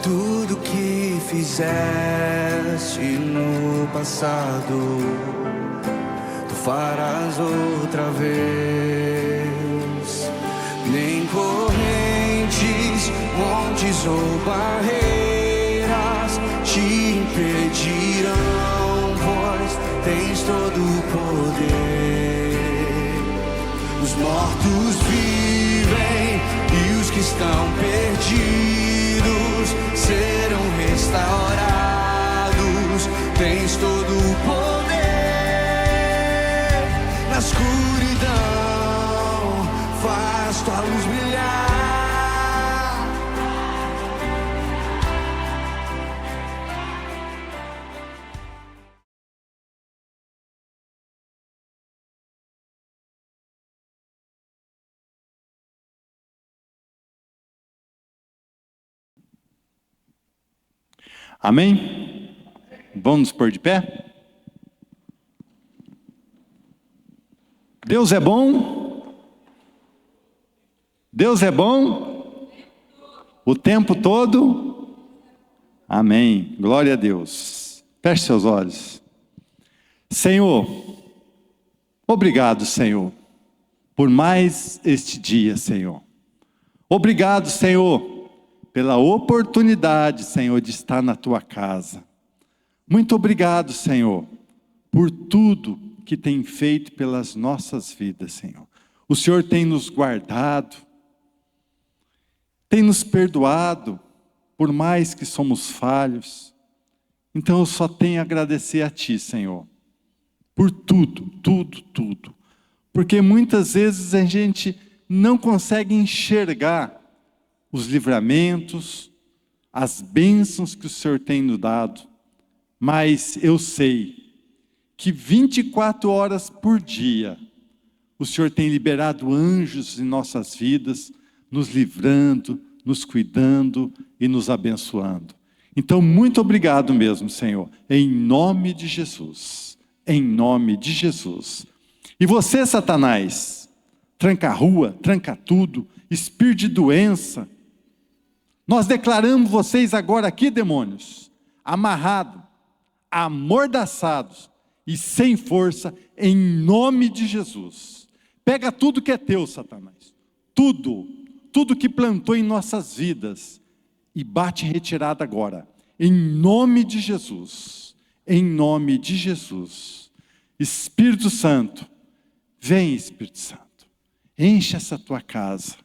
Tudo que fizeste no passado, tu farás outra vez. Nem correntes, montes ou barreiras te impedirão, pois tens todo o poder. Os mortos vivem e os que estão perdidos serão restaurados. Tens todo o poder. Na escuridão faz tua luz brilhar. Amém? Vamos nos pôr de pé? Deus é bom? Deus é bom? O tempo todo? Amém. Glória a Deus. Feche seus olhos. Senhor, obrigado, Senhor, por mais este dia, Senhor. Obrigado, Senhor, pela oportunidade, Senhor, de estar na Tua casa. Muito obrigado, Senhor, por tudo que tem feito pelas nossas vidas, Senhor. O Senhor tem nos guardado, tem nos perdoado, por mais que somos falhos. Então eu só tenho a agradecer a Ti, Senhor, por tudo, tudo, tudo. Porque muitas vezes a gente não consegue enxergar os livramentos, as bênçãos que o Senhor tem nos dado. Mas eu sei que 24 horas por dia, o Senhor tem liberado anjos em nossas vidas, nos livrando, nos cuidando e nos abençoando. Então, muito obrigado mesmo, Senhor, em nome de Jesus. Em nome de Jesus. E você, Satanás, tranca a rua, tranca tudo, espírito de doença, nós declaramos vocês agora aqui, demônios, amarrados, amordaçados e sem força, em nome de Jesus. Pega tudo que é teu, Satanás, tudo que plantou em nossas vidas, e bate em retirada agora, em nome de Jesus, em nome de Jesus. Espírito Santo, vem, Espírito Santo, enche essa tua casa,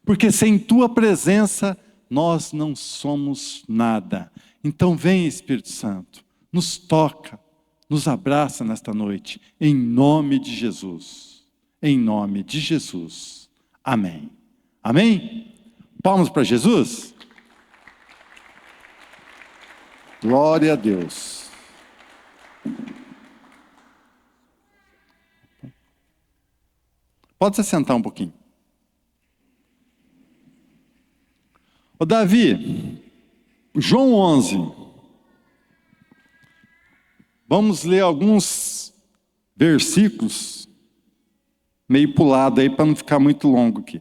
porque sem tua presença, nós não somos nada. Então vem, Espírito Santo, nos toca, nos abraça nesta noite, em nome de Jesus. Em nome de Jesus. Amém. Amém? Palmas para Jesus? Glória a Deus. Pode se sentar um pouquinho. Ô Davi, João 11. Vamos ler alguns versículos, meio pulado aí, para não ficar muito longo aqui.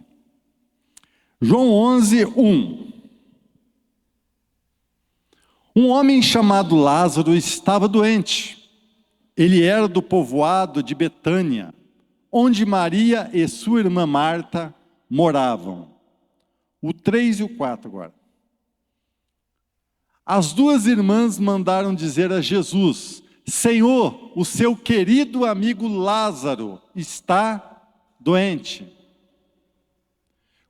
João 11, 1. Um homem chamado Lázaro estava doente. Ele era do povoado de Betânia, onde Maria e sua irmã Marta moravam. O 3 e o 4 agora. As duas irmãs mandaram dizer a Jesus: Senhor, o seu querido amigo Lázaro está doente.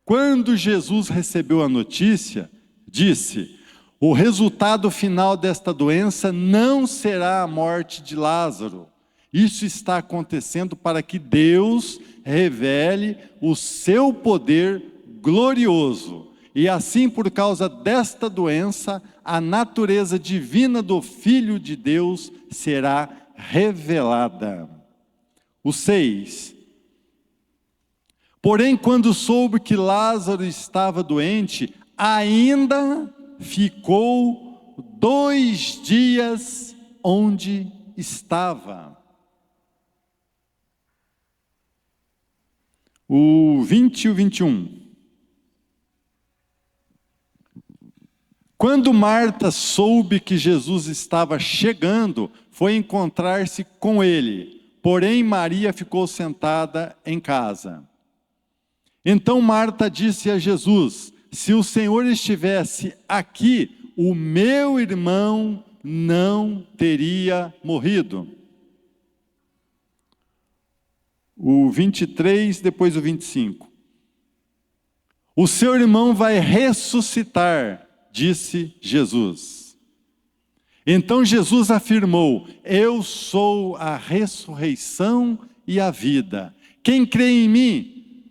Quando Jesus recebeu a notícia, disse: o resultado final desta doença não será a morte de Lázaro. Isso está acontecendo para que Deus revele o seu poder glorioso. E assim, por causa desta doença, a natureza divina do Filho de Deus será revelada. O 6. Porém, quando soube que Lázaro estava doente, ainda ficou 2 dias onde estava. O 20 e o 21. Quando Marta soube que Jesus estava chegando, foi encontrar-se com ele. Porém, Maria ficou sentada em casa. Então Marta disse a Jesus: se o Senhor estivesse aqui, o meu irmão não teria morrido. O 23, depois o 25. O seu irmão vai ressuscitar, disse Jesus. Então Jesus afirmou: eu sou a ressurreição e a vida. Quem crê em mim,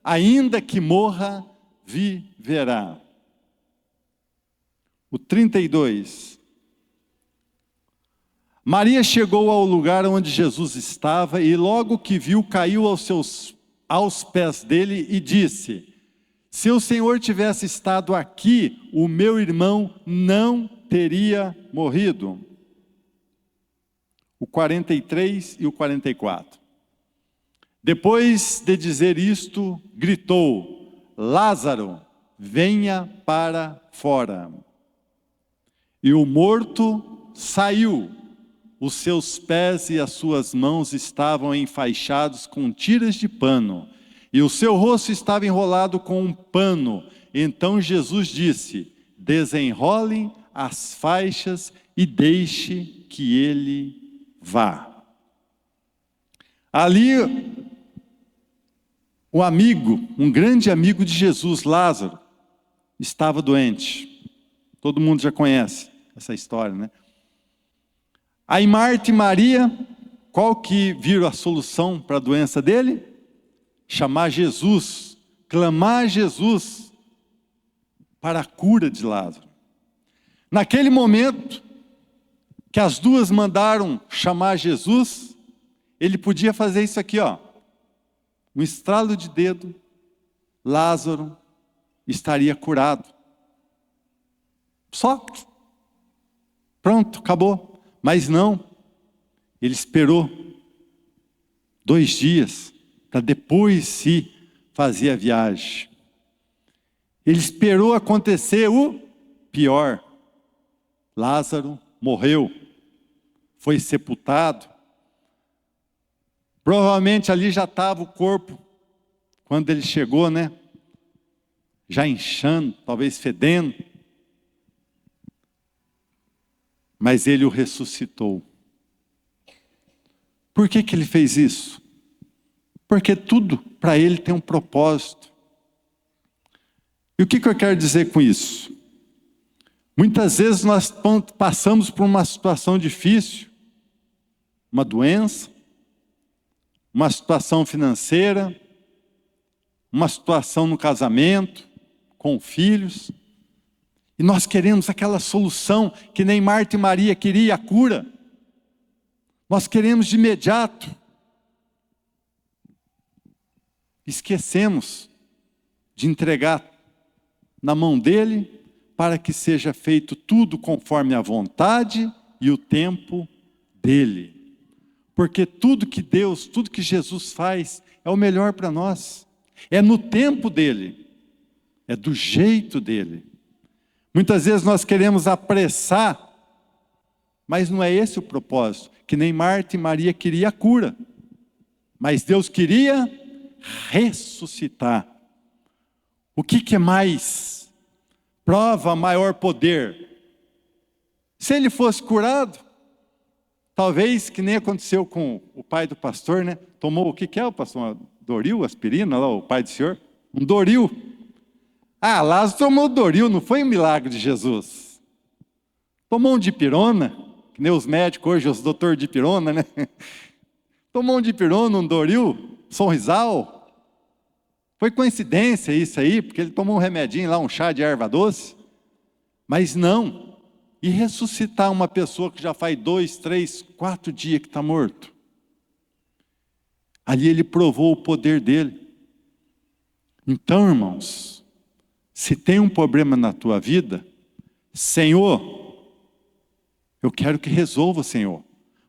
ainda que morra, viverá. O 32. Maria chegou ao lugar onde Jesus estava e logo que viu, caiu aos pés dele e disse: se o Senhor tivesse estado aqui, o meu irmão não teria morrido. O 43 e o 44. Depois de dizer isto, gritou: Lázaro, venha para fora. E o morto saiu. Os seus pés e as suas mãos estavam enfaixados com tiras de pano, e o seu rosto estava enrolado com um pano. Então Jesus disse: desenrolem as faixas e deixe que ele vá. Ali, um grande amigo de Jesus, Lázaro, estava doente. Todo mundo já conhece essa história, né? Aí Marta e Maria, qual que viram a solução para a doença dele? Chamar Jesus, clamar a Jesus para a cura de Lázaro. Naquele momento que as duas mandaram chamar Jesus, ele podia fazer isso aqui, ó. Um estralo de dedo, Lázaro estaria curado. Só. Pronto, acabou. Mas não, ele esperou 2 dias para depois se fazer a viagem. Ele esperou acontecer o pior. Lázaro morreu, foi sepultado. Provavelmente ali já estava o corpo, quando ele chegou, né? Já inchando, talvez fedendo. Mas ele o ressuscitou. Por que ele fez isso? Porque tudo para ele tem um propósito. E o que eu quero dizer com isso? Muitas vezes nós passamos por uma situação difícil, uma doença, uma situação financeira, uma situação no casamento, com filhos, e nós queremos aquela solução que nem Marta e Maria queriam, a cura. Nós queremos de imediato. Esquecemos de entregar na mão dele para que seja feito tudo conforme a vontade e o tempo dele. Porque tudo que Deus, tudo que Jesus faz é o melhor para nós. É no tempo dele. É do jeito dele. Muitas vezes nós queremos apressar, mas não é esse o propósito. Que nem Marta e Maria queriam a cura, mas Deus queria ressuscitar. O que é mais? Prova maior poder. Se ele fosse curado, talvez que nem aconteceu com o pai do pastor, né? Tomou o que é o pastor? Doril, aspirina, lá, o pai do senhor? Um Doril. Ah, Lázaro tomou Doril, não foi um milagre de Jesus. Tomou um dipirona, que nem os médicos hoje, os doutores de dipirona, né? Tomou um dipirona, um Doril, Sonrisal. Foi coincidência isso aí, porque ele tomou um remedinho lá, um chá de erva doce. Mas não. E ressuscitar uma pessoa que já faz 2, 3, 4 dias que está morto. Ali ele provou o poder dele. Então, irmãos, se tem um problema na tua vida, Senhor, eu quero que resolva, Senhor,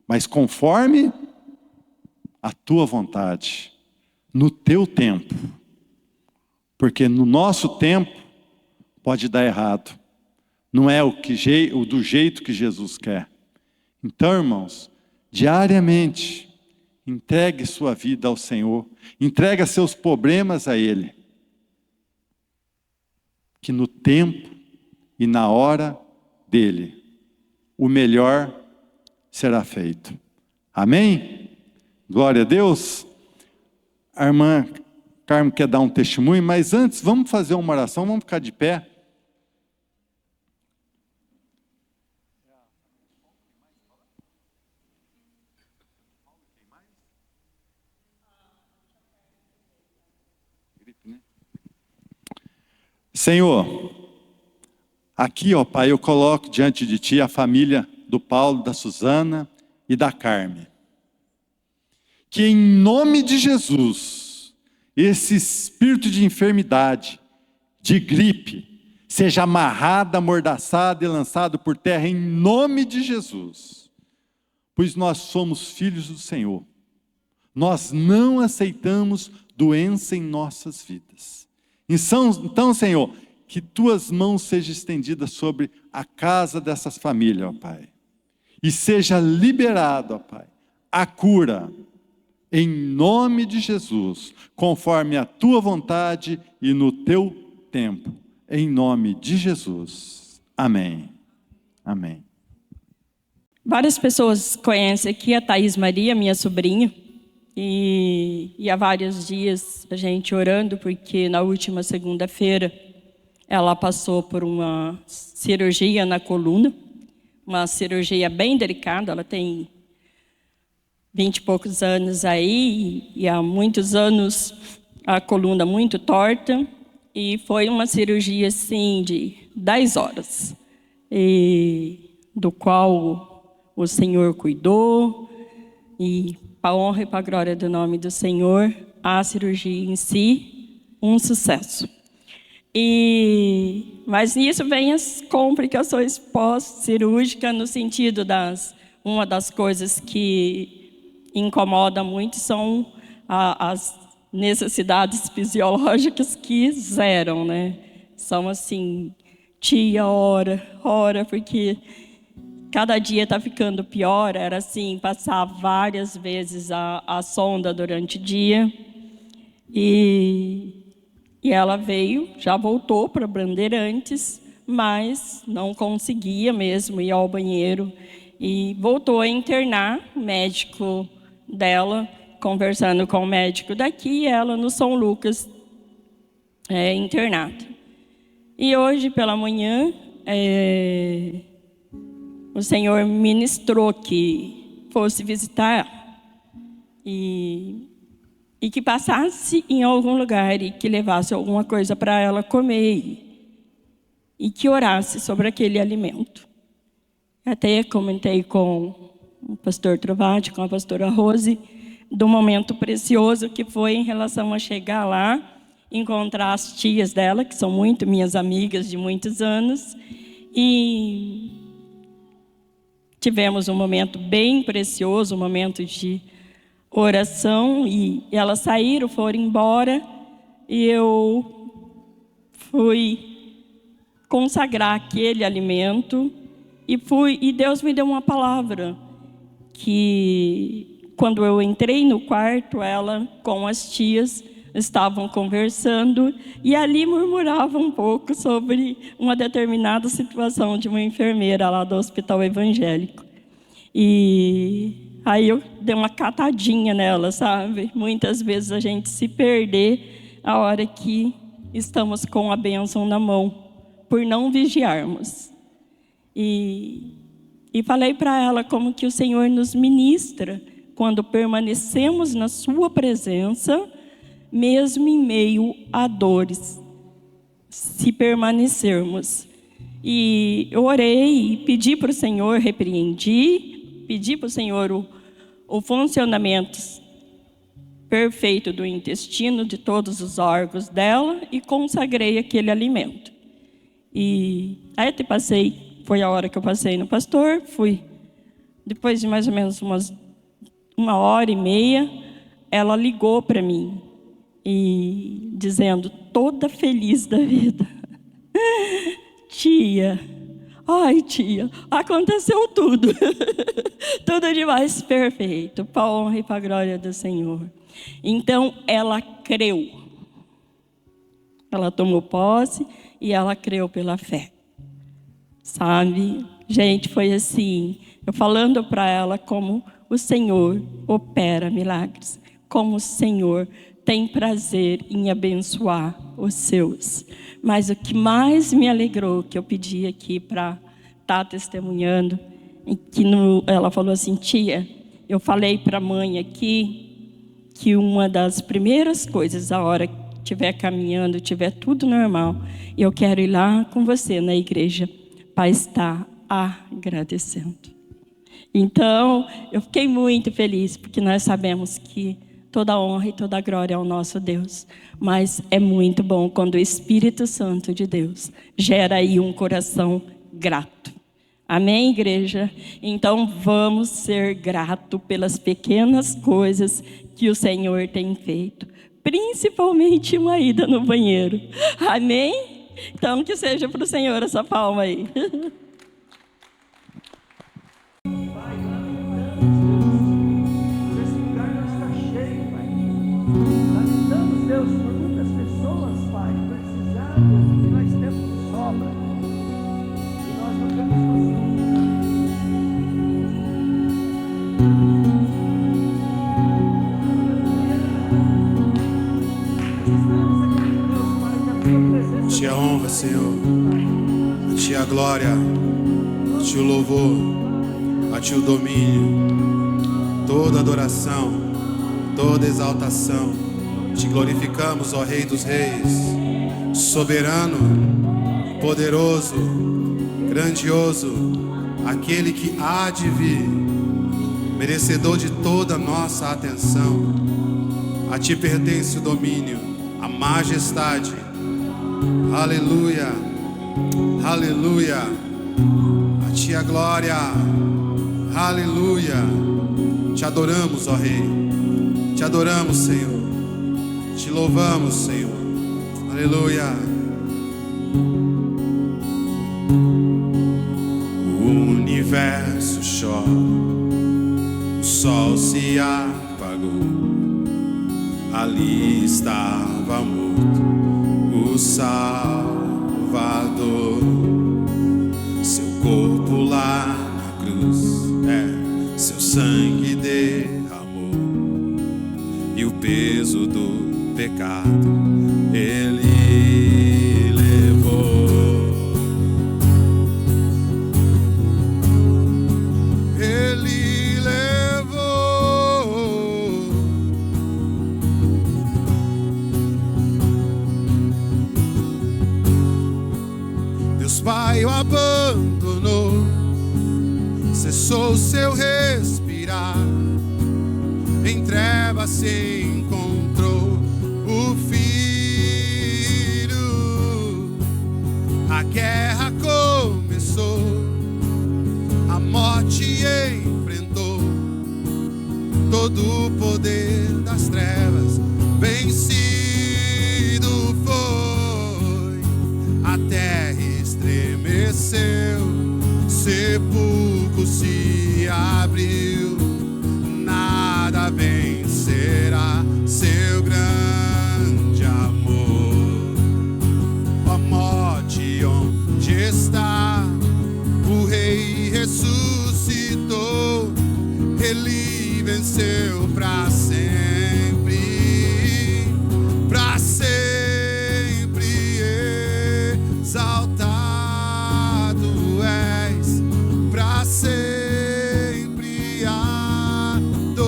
mas conforme a tua vontade, no teu tempo, porque no nosso tempo, pode dar errado. Não é o do jeito que Jesus quer. Então, irmãos, diariamente, entregue sua vida ao Senhor. Entregue seus problemas a Ele. Que no tempo e na hora dEle, o melhor será feito. Amém? Glória a Deus. A irmã Carmen quer dar um testemunho, mas antes, vamos fazer uma oração, vamos ficar de pé. Senhor, aqui, ó Pai, eu coloco diante de Ti a família do Paulo, da Suzana e da Carmen. Que em nome de Jesus, esse espírito de enfermidade, de gripe, seja amarrado, amordaçado e lançado por terra em nome de Jesus. Pois nós somos filhos do Senhor. Nós não aceitamos doença em nossas vidas. Então, Senhor, que Tuas mãos sejam estendidas sobre a casa dessas famílias, ó Pai. E seja liberado, ó Pai, a cura, em nome de Jesus, conforme a Tua vontade e no Teu tempo. Em nome de Jesus. Amém. Amém. Várias pessoas conhecem aqui a Thaís Maria, minha sobrinha. E há vários dias a gente orando, porque na última segunda-feira ela passou por uma cirurgia na coluna, uma cirurgia bem delicada. Ela tem 20 e poucos anos aí, e há muitos anos a coluna muito torta, e foi uma cirurgia assim de 10 horas, do qual o Senhor cuidou, e para a honra e para a glória do nome do Senhor, a cirurgia em si, um sucesso. Mas nisso vem as complicações pós-cirúrgicas, no sentido uma das coisas que incomoda muito são as necessidades fisiológicas que zeram, né? São assim, tia, ora, porque cada dia está ficando pior. Era assim, passar várias vezes a sonda durante o dia. E ela veio, já voltou para Bandeirantes, mas não conseguia mesmo ir ao banheiro. E voltou a internar, o médico dela, conversando com o médico daqui, e ela no São Lucas, internada. E hoje, pela manhã, o Senhor ministrou que fosse visitar e que passasse em algum lugar e que levasse alguma coisa para ela comer e que orasse sobre aquele alimento. Até comentei com o pastor Trovati, com a pastora Rose, do momento precioso que foi em relação a chegar lá, encontrar as tias dela, que são muito minhas amigas de muitos anos, e tivemos um momento bem precioso, um momento de oração, e elas saíram, foram embora, e eu fui consagrar aquele alimento, e Deus me deu uma palavra, que quando eu entrei no quarto, ela com as tias estavam conversando, e ali murmuravam um pouco sobre uma determinada situação de uma enfermeira lá do hospital evangélico. E aí eu dei uma catadinha nela, sabe? Muitas vezes a gente se perder a hora que estamos com a bênção na mão, por não vigiarmos. E falei para ela como que o Senhor nos ministra quando permanecemos na sua presença, mesmo em meio a dores, se permanecermos. E eu orei e pedi para o Senhor, repreendi, pedi para o Senhor o funcionamento perfeito do intestino, de todos os órgãos dela, e consagrei aquele alimento. E aí até foi a hora que eu passei no pastor, depois de mais ou menos uma hora e meia, ela ligou para mim, e dizendo, toda feliz da vida, tia, ai tia, aconteceu tudo. Tudo de mais perfeito, para a honra e para a glória do Senhor. Então ela creu. Ela tomou posse e ela creu pela fé. Sabe? Gente, foi assim, eu falando para ela como o Senhor opera milagres, como o Senhor tem prazer em abençoar os seus. Mas o que mais me alegrou, que eu pedi aqui para estar testemunhando, que ela falou assim: tia, eu falei para a mãe aqui que uma das primeiras coisas, a hora que estiver caminhando, tiver tudo normal, eu quero ir lá com você na igreja para estar agradecendo. Então, eu fiquei muito feliz, porque nós sabemos que toda a honra e toda a glória ao nosso Deus. Mas é muito bom quando o Espírito Santo de Deus gera aí um coração grato. Amém, igreja? Então, vamos ser gratos pelas pequenas coisas que o Senhor tem feito. Principalmente uma ida no banheiro. Amém? Então, que seja para o Senhor essa palma aí. Deus, por muitas pessoas, Pai, precisando, e nós temos de sobra, e nós não temos conseguido. Te a honra, Senhor, a Ti a glória, a Ti o louvor, a Ti o domínio, toda adoração, toda exaltação. Te glorificamos, ó Rei dos Reis, soberano, poderoso, grandioso, aquele que há de vir, merecedor de toda nossa atenção. A Ti pertence o domínio, a majestade. Aleluia, aleluia. A Ti a glória, aleluia. Te adoramos, ó Rei, te adoramos, Senhor. Te louvamos, Senhor. Aleluia. O universo chora, o sol se apagou. Ali estava morto o Salvador. Seu corpo lá na cruz, seu sangue derramou, e o peso do pecado Ele levou. Ele levou. Deus Pai o abandonou, cessou seu respirar, em trevas se encontrou o Filho. A guerra começou, a morte enfrentou, todo o poder das trevas vencido foi. A terra estremeceu, sepulcro se abriu, nada vencerá seu grande amor. Ó morte, onde está? O Rei ressuscitou, Ele venceu para sempre, para sempre. Exaltado és, para sempre adorado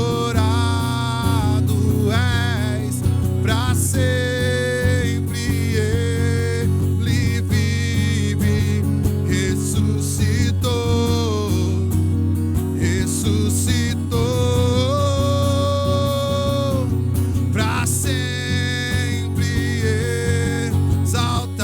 és, para sempre Ele vive, ressuscitou, ressuscitou, para sempre exaltado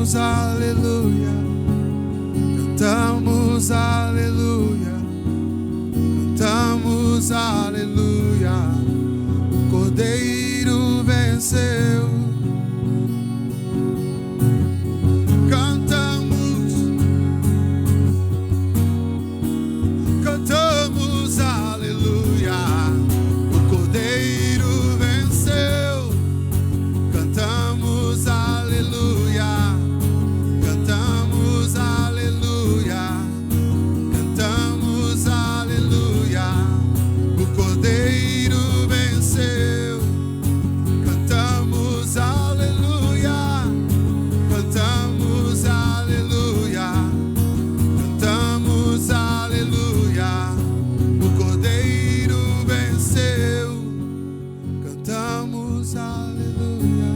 cantamos aleluia, cantamos aleluia, cantamos aleluia. O Cordeiro venceu. Cantamos aleluia, o Cordeiro venceu. Cantamos aleluia, cantamos aleluia, cantamos aleluia, o Cordeiro venceu. Cantamos aleluia, cantamos aleluia, cantamos aleluia, o Cordeiro venceu. Cantamos aleluia.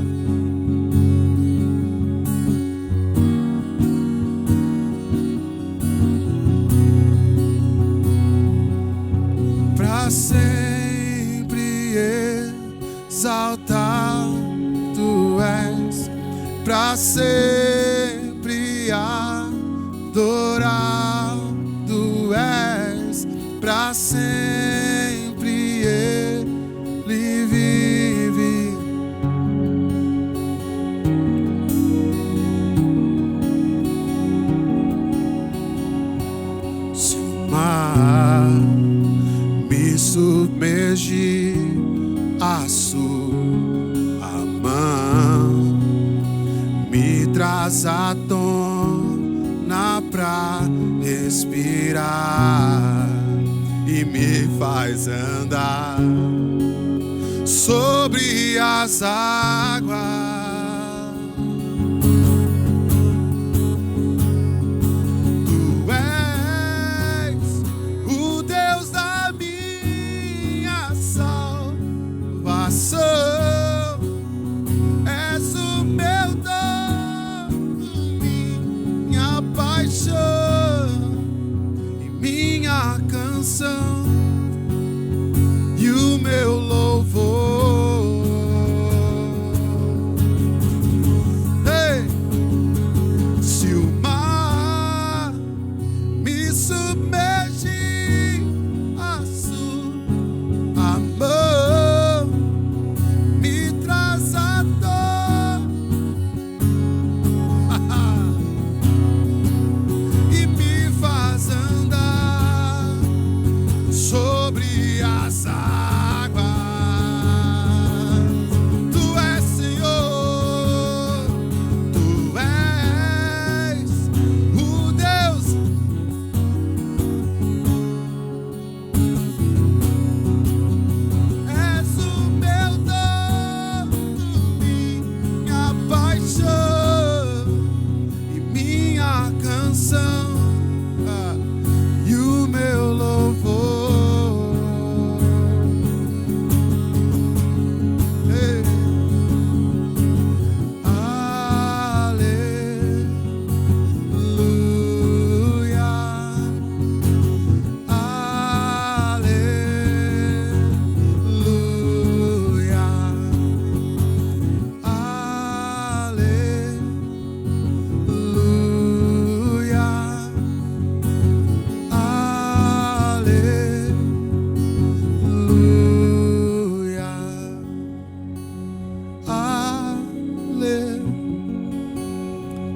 Pra sempre exaltado és, pra sempre adorado és, pra sempre Ele vive. Se o mar me submergir, a sua mão me traz à tona pra respirar e me faz andar sobre as águas. Tu és o Deus da minha salvação. És o meu dom, minha paixão e minha canção e o meu louvor. Ei! Se o mar me submergir, a sua mão me traz à tona e me faz andar sobre as águas. Tu és Senhor, tu és o Deus. És o meu dom, minha paixão e minha canção e o meu louvor. Ei. Aleluia,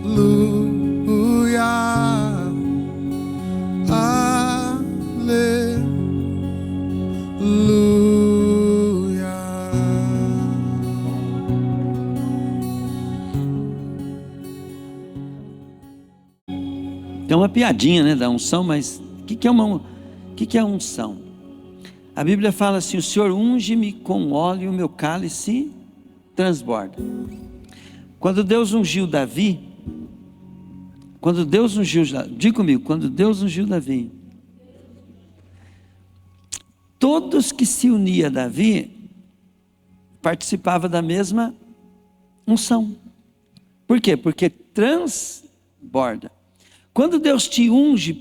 aleluia, Tem uma piadinha, né, da unção, mas o que que é unção? A Bíblia fala assim: o Senhor unge-me com óleo e o meu cálice transborda. Quando Deus ungiu Davi, diga comigo, quando Deus ungiu Davi, todos que se uniam a Davi participavam da mesma unção. Por quê? Porque transborda. Quando Deus te unge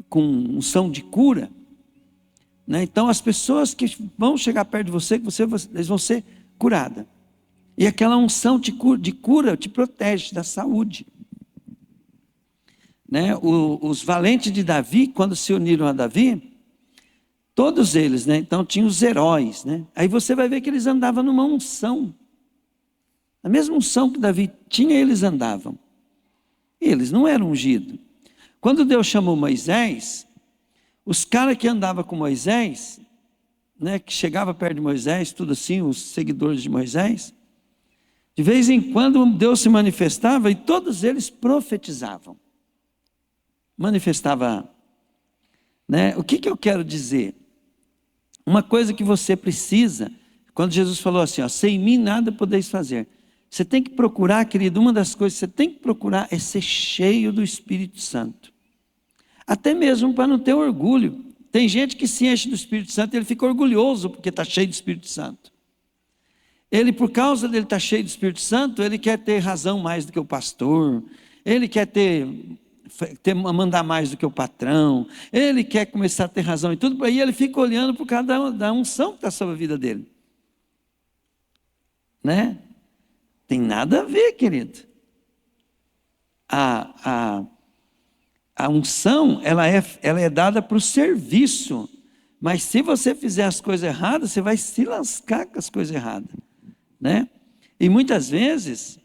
com unção de cura, né, então as pessoas que vão chegar perto de você, eles vão ser curadas. E aquela unção de cura te protege da saúde. Né? Os valentes de Davi, quando se uniram a Davi, todos eles, né? Então tinham os heróis. Né? Aí você vai ver que eles andavam numa unção. A mesma unção que Davi tinha, eles andavam. E eles não eram ungidos. Quando Deus chamou Moisés, os caras que andavam com Moisés, né, que chegavam perto de Moisés, tudo assim, os seguidores de Moisés, de vez em quando Deus se manifestava e todos eles profetizavam. Manifestava, né? O que eu quero dizer? Uma coisa que você precisa, quando Jesus falou assim, ó, sem mim nada podeis fazer. Você tem que procurar, querido, uma das coisas que você tem que procurar é ser cheio do Espírito Santo. Até mesmo para não ter orgulho. Tem gente que se enche do Espírito Santo e ele fica orgulhoso porque está cheio do Espírito Santo. Ele, por causa dele estar cheio do Espírito Santo, ele quer ter razão mais do que o pastor, ele quer mandar mais do que o patrão, ele quer começar a ter razão em tudo, aí ele fica olhando por causa da unção que está sobre a vida dele. Né? Tem nada a ver, querido. A unção, ela é dada para o serviço, mas se você fizer as coisas erradas, você vai se lascar com as coisas erradas. Né? E muitas vezes,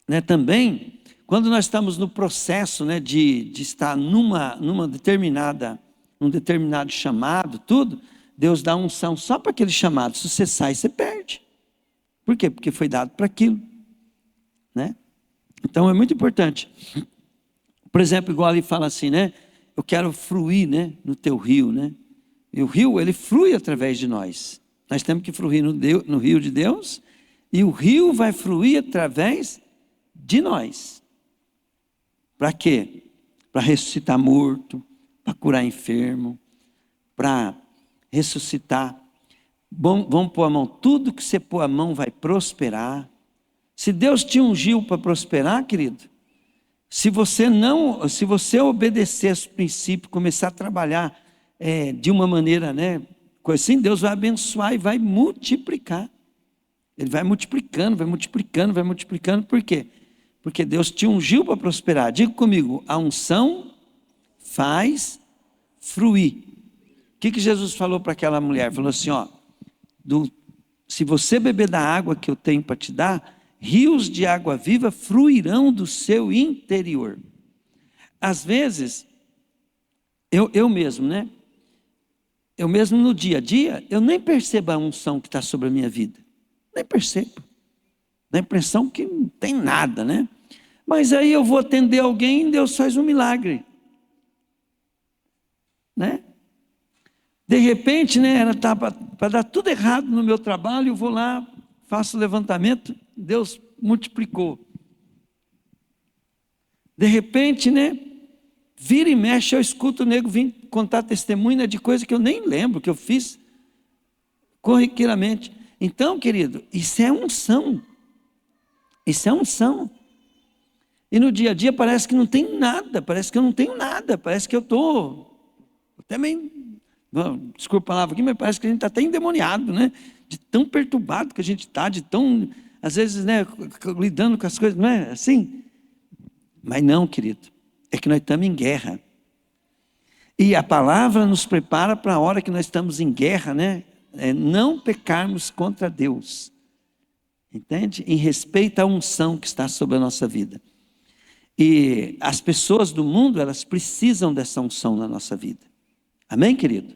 né, também, quando nós estamos no processo, né, de estar num determinado chamado, tudo, Deus dá unção só para aquele chamado. Se você sai, você perde. Por quê? Porque foi dado para aquilo. Né? Então é muito importante. Por exemplo, igual ele fala assim, né? Eu quero fluir, né, no teu rio, né? E o rio, ele flui através de nós. Nós temos que fluir no rio de Deus, e o rio vai fluir através de nós. Para quê? Para ressuscitar morto, para curar enfermo, para ressuscitar. Vamos pôr a mão, tudo que você pôr a mão vai prosperar. Se Deus te ungiu para prosperar, querido, se você obedecer esse princípio, começar a trabalhar de uma maneira, né, coisa assim, Deus vai abençoar e vai multiplicar. Ele vai multiplicando, vai multiplicando, vai multiplicando. Por quê? Porque Deus te ungiu para prosperar. Diga comigo, a unção faz fluir. O que Jesus falou para aquela mulher? Falou assim, ó, se você beber da água que eu tenho para te dar, rios de água viva fluirão do seu interior. Às vezes, eu mesmo, né? Eu mesmo no dia a dia, eu nem percebo a unção que está sobre a minha vida. Nem percebo. Dá a impressão que não tem nada, né? Mas aí eu vou atender alguém e Deus faz um milagre. Né? De repente, né, era para dar tudo errado no meu trabalho, eu vou lá, faço o levantamento, Deus multiplicou. De repente, né, vira e mexe, eu escuto o nego vir contar testemunha de coisa que eu nem lembro, que eu fiz corriqueiramente. Então, querido, isso é unção. Isso é unção. E no dia a dia parece que não tem nada, parece que eu não tenho nada, parece que eu estou até meio, desculpa a palavra aqui, mas parece que a gente está até endemoniado, né? De tão perturbado que a gente está, de tão, às vezes, né, lidando com as coisas, não é assim? Mas não, querido, é que nós estamos em guerra. E a palavra nos prepara para a hora que nós estamos em guerra, né? Não pecarmos contra Deus. Entende? Em respeito à unção que está sobre a nossa vida. E as pessoas do mundo, elas precisam dessa unção na nossa vida. Amém, querido?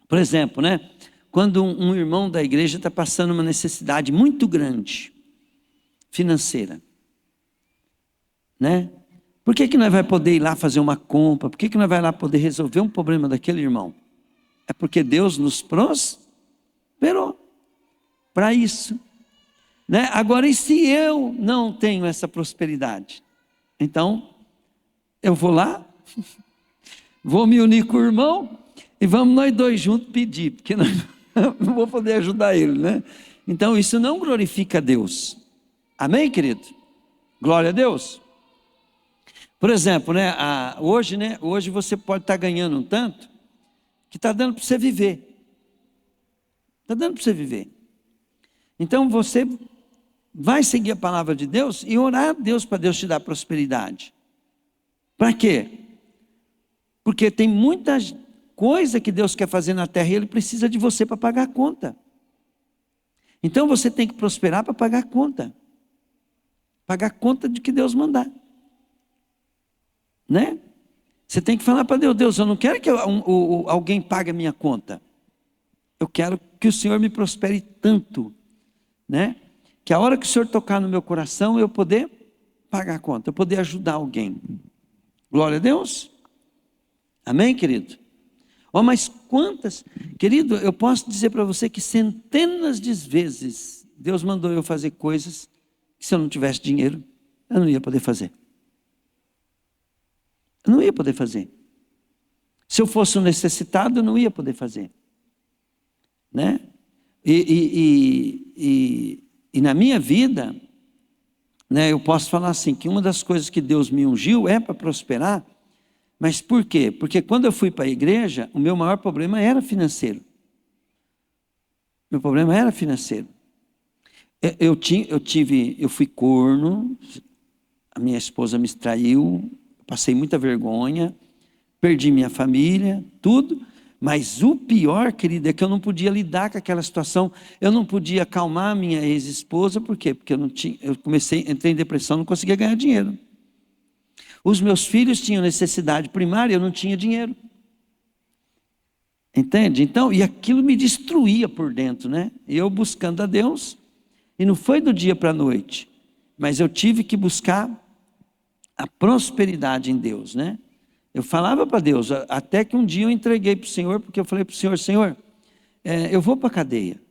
Por exemplo, né? Quando um irmão da igreja está passando uma necessidade muito grande, financeira, né? Por que nós vamos poder ir lá fazer uma compra? Por que nós vamos lá poder resolver um problema daquele irmão? É porque Deus nos prosperou para isso. Né? Agora, e se eu não tenho essa prosperidade? Então, eu vou lá, vou me unir com o irmão e vamos nós dois juntos pedir, porque não vou poder ajudar ele, né? Então, isso não glorifica a Deus. Amém, querido? Glória a Deus. Por exemplo, né, hoje você pode estar ganhando um tanto que está dando para você viver. Está dando para você viver. Então você vai seguir a palavra de Deus e orar a Deus para Deus te dar prosperidade. Para quê? Porque tem muita coisa que Deus quer fazer na terra e Ele precisa de você para pagar a conta. Então você tem que prosperar para pagar a conta. Pagar a conta de que Deus mandar. Né? Você tem que falar para Deus: Deus, eu não quero que alguém pague a minha conta. Eu quero que o Senhor me prospere tanto, né? Que a hora que o Senhor tocar no meu coração, eu poder pagar a conta, eu poder ajudar alguém. Glória a Deus. Amém, querido? Oh, mas quantas, querido, eu posso dizer para você que centenas de vezes Deus mandou eu fazer coisas que, se eu não tivesse dinheiro, eu não ia poder fazer. Eu não ia poder fazer. Se eu fosse um necessitado, eu não ia poder fazer. Né? E na minha vida, né, eu posso falar assim, que uma das coisas que Deus me ungiu é para prosperar. Mas por quê? Porque quando eu fui para a igreja, o meu maior problema era financeiro. Meu problema era financeiro. Eu fui corno, a minha esposa me traiu, passei muita vergonha, perdi minha família, tudo. Mas o pior, querido, é que eu não podia lidar com aquela situação. Eu não podia acalmar a minha ex-esposa. Por quê? Porque entrei em depressão, não conseguia ganhar dinheiro. Os meus filhos tinham necessidade primária, eu não tinha dinheiro. Entende? Então, e aquilo me destruía por dentro, né? Eu buscando a Deus, e não foi do dia para a noite, mas eu tive que buscar a prosperidade em Deus, né? Eu falava para Deus, até que um dia eu entreguei para o Senhor, porque eu falei para o Senhor: Senhor, eu vou para a cadeia.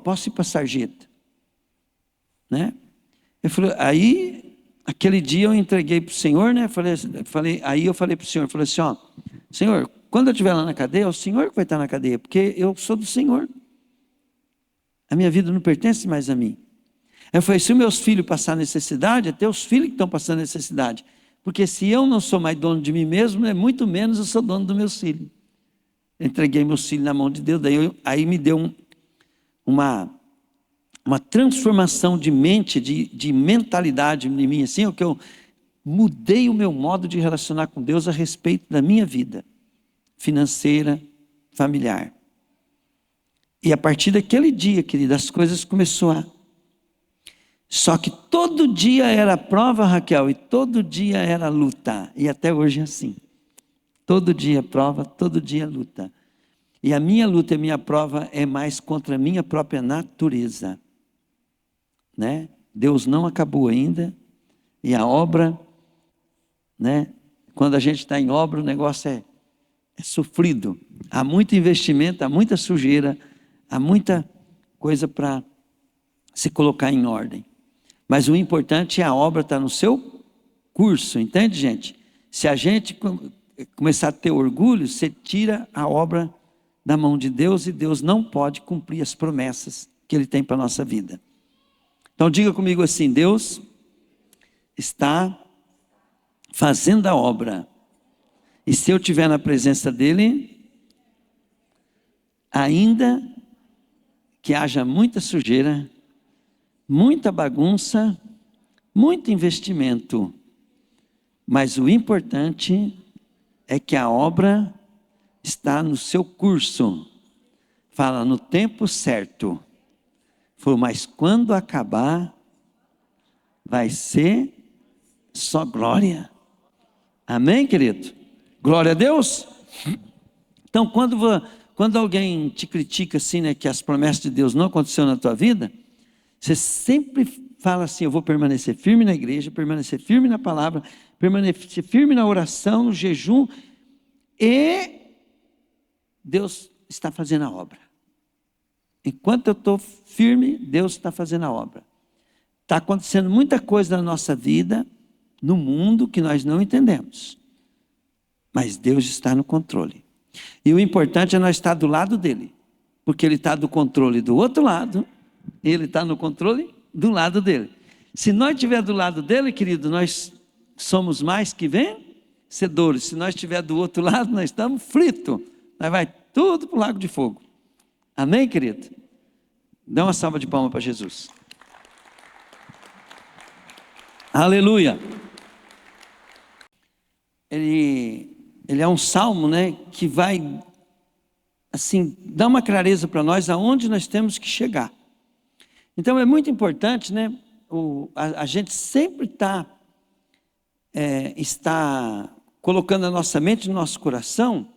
Posso ir para a sarjeta. Né? Aí, aquele dia eu entreguei para o Senhor, né? Aí eu falei para o Senhor, falei assim: ó, Senhor, quando eu estiver lá na cadeia, é o Senhor que vai estar na cadeia, porque eu sou do Senhor. A minha vida não pertence mais a mim. Eu falei: se os meus filhos passarem necessidade, é teus filhos que estão passando necessidade. Porque se eu não sou mais dono de mim mesmo, muito menos eu sou dono dos meus filhos. Entreguei meus filhos na mão de Deus, aí me deu uma transformação de mente, de mentalidade em mim, assim, que eu mudei o meu modo de relacionar com Deus a respeito da minha vida financeira, familiar. E a partir daquele dia, querido, as coisas começaram a... Só que todo dia era prova, Raquel, e todo dia era luta. E até hoje é assim. Todo dia prova, todo dia luta. E a minha luta e a minha prova é mais contra a minha própria natureza. Né? Deus não acabou ainda. E a obra, né? Quando a gente está em obra, o negócio é sofrido. Há muito investimento, há muita sujeira, há muita coisa para se colocar em ordem. Mas o importante é a obra estar no seu curso, entende, gente? Se a gente começar a ter orgulho, você tira a obra da mão de Deus, e Deus não pode cumprir as promessas que Ele tem para a nossa vida. Então diga comigo assim: Deus está fazendo a obra, e se eu estiver na presença dEle, ainda que haja muita sujeira, muita bagunça, muito investimento, mas o importante é que a obra está no seu curso. Fala: no tempo certo. Mas quando acabar, vai ser só glória. Amém, querido? Glória a Deus. Então, quando alguém te critica assim, né, que as promessas de Deus não aconteceram na tua vida, você sempre fala assim: eu vou permanecer firme na igreja, permanecer firme na palavra, permanecer firme na oração, no jejum, e Deus está fazendo a obra. Enquanto eu estou firme, Deus está fazendo a obra. Está acontecendo muita coisa na nossa vida, no mundo, que nós não entendemos. Mas Deus está no controle. E o importante é nós estar do lado dEle, porque Ele está do controle do outro lado, Ele está no controle do lado dEle. Se nós estiver do lado dEle, querido, nós somos mais que vencedores. Se nós estiver do outro lado, nós estamos fritos. Nós vai tudo para o lago de fogo. Amém, querido? Dá uma salva de palmas para Jesus. Aleluia. Ele é um salmo, né, que vai, assim, dar uma clareza para nós aonde nós temos que chegar. Então é muito importante, né, a gente sempre está colocando na nossa mente, no nosso coração,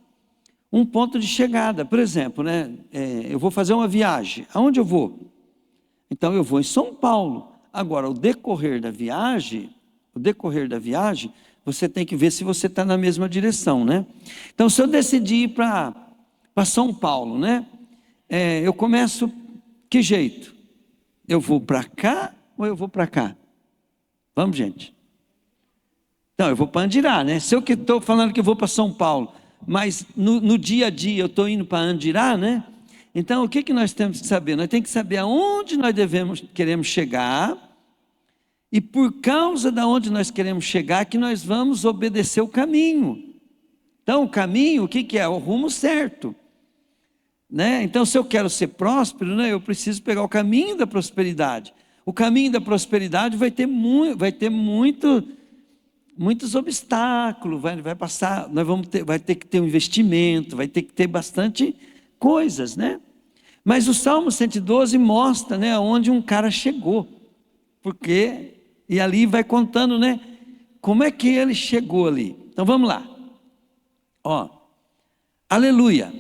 um ponto de chegada. Por exemplo, né, eu vou fazer uma viagem. Aonde eu vou? Então eu vou em São Paulo. Agora, o decorrer da viagem, você tem que ver se você está na mesma direção, né? Então, se eu decidir ir para São Paulo, né? Eu começo, que jeito? Eu vou para cá ou eu vou para cá? Vamos, gente. Então, eu vou para Andirá, né? Se eu que estou falando que eu vou para São Paulo, mas no dia a dia eu estou indo para Andirá, né? Então, o que nós temos que saber? Nós temos que saber aonde nós queremos chegar, e por causa de onde nós queremos chegar, que nós vamos obedecer o caminho. Então, o caminho, o que é? O rumo certo, né? Então, se eu quero ser próspero, né, eu preciso pegar o caminho da prosperidade. O caminho da prosperidade vai ter muitos obstáculos, vai passar, vai ter que ter um investimento, vai ter que ter bastante coisas, né? Mas o Salmo 112 mostra, né, aonde um cara chegou, e ali vai contando, né, como é que ele chegou ali. Então vamos lá, aleluia,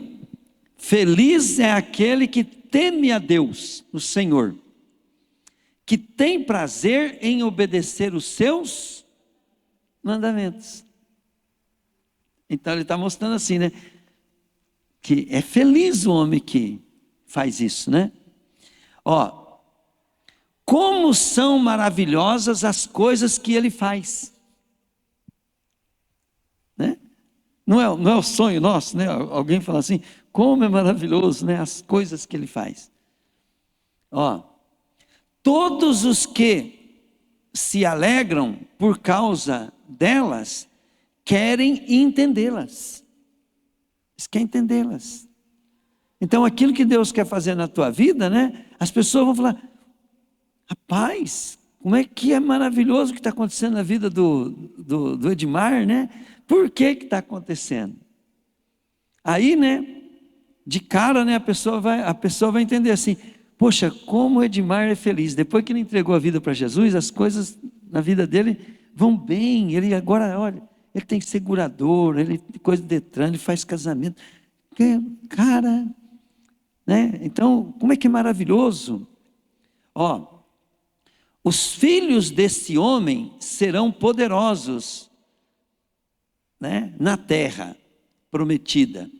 feliz é aquele que teme a Deus, o Senhor, que tem prazer em obedecer os seus mandamentos. Então ele está mostrando assim, né, que é feliz o homem que faz isso, né? Como são maravilhosas as coisas que ele faz, né? Não é o sonho nosso, né? Alguém fala assim, como é maravilhoso, né, as coisas que ele faz. Todos os que se alegram por causa delas querem entendê-las. Eles querem entendê-las. Então, aquilo que Deus quer fazer na tua vida, né? As pessoas vão falar, rapaz, como é que é maravilhoso o que está acontecendo na vida do Edmar, né? Por que está acontecendo? Aí, né? De cara, né? A pessoa vai entender assim, poxa, como o Edmar é feliz. Depois que ele entregou a vida para Jesus, as coisas na vida dele vão bem. Ele agora, olha, ele tem segurador, ele tem coisa de Detran, ele faz casamento. Cara, né? Então, como é que é maravilhoso? Os filhos desse homem serão poderosos, né, na terra prometida,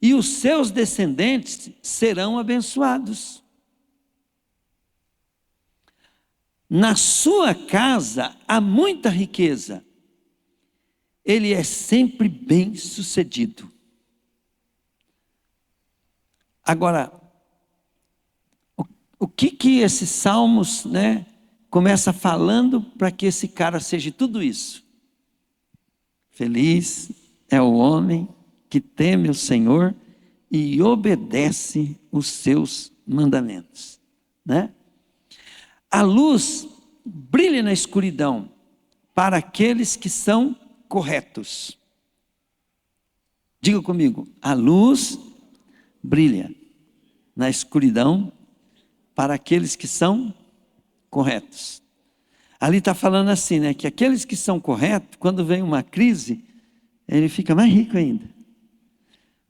e os seus descendentes serão abençoados. Na sua casa há muita riqueza, ele é sempre bem sucedido. Agora, o que esses salmos, né, começa falando para que esse cara seja tudo isso? Feliz é o homem que teme o Senhor e obedece os seus mandamentos, né? A luz brilha na escuridão para aqueles que são corretos. Diga comigo, a luz brilha na escuridão para aqueles que são corretos. Ali está falando assim, né, que aqueles que são corretos, quando vem uma crise, ele fica mais rico ainda.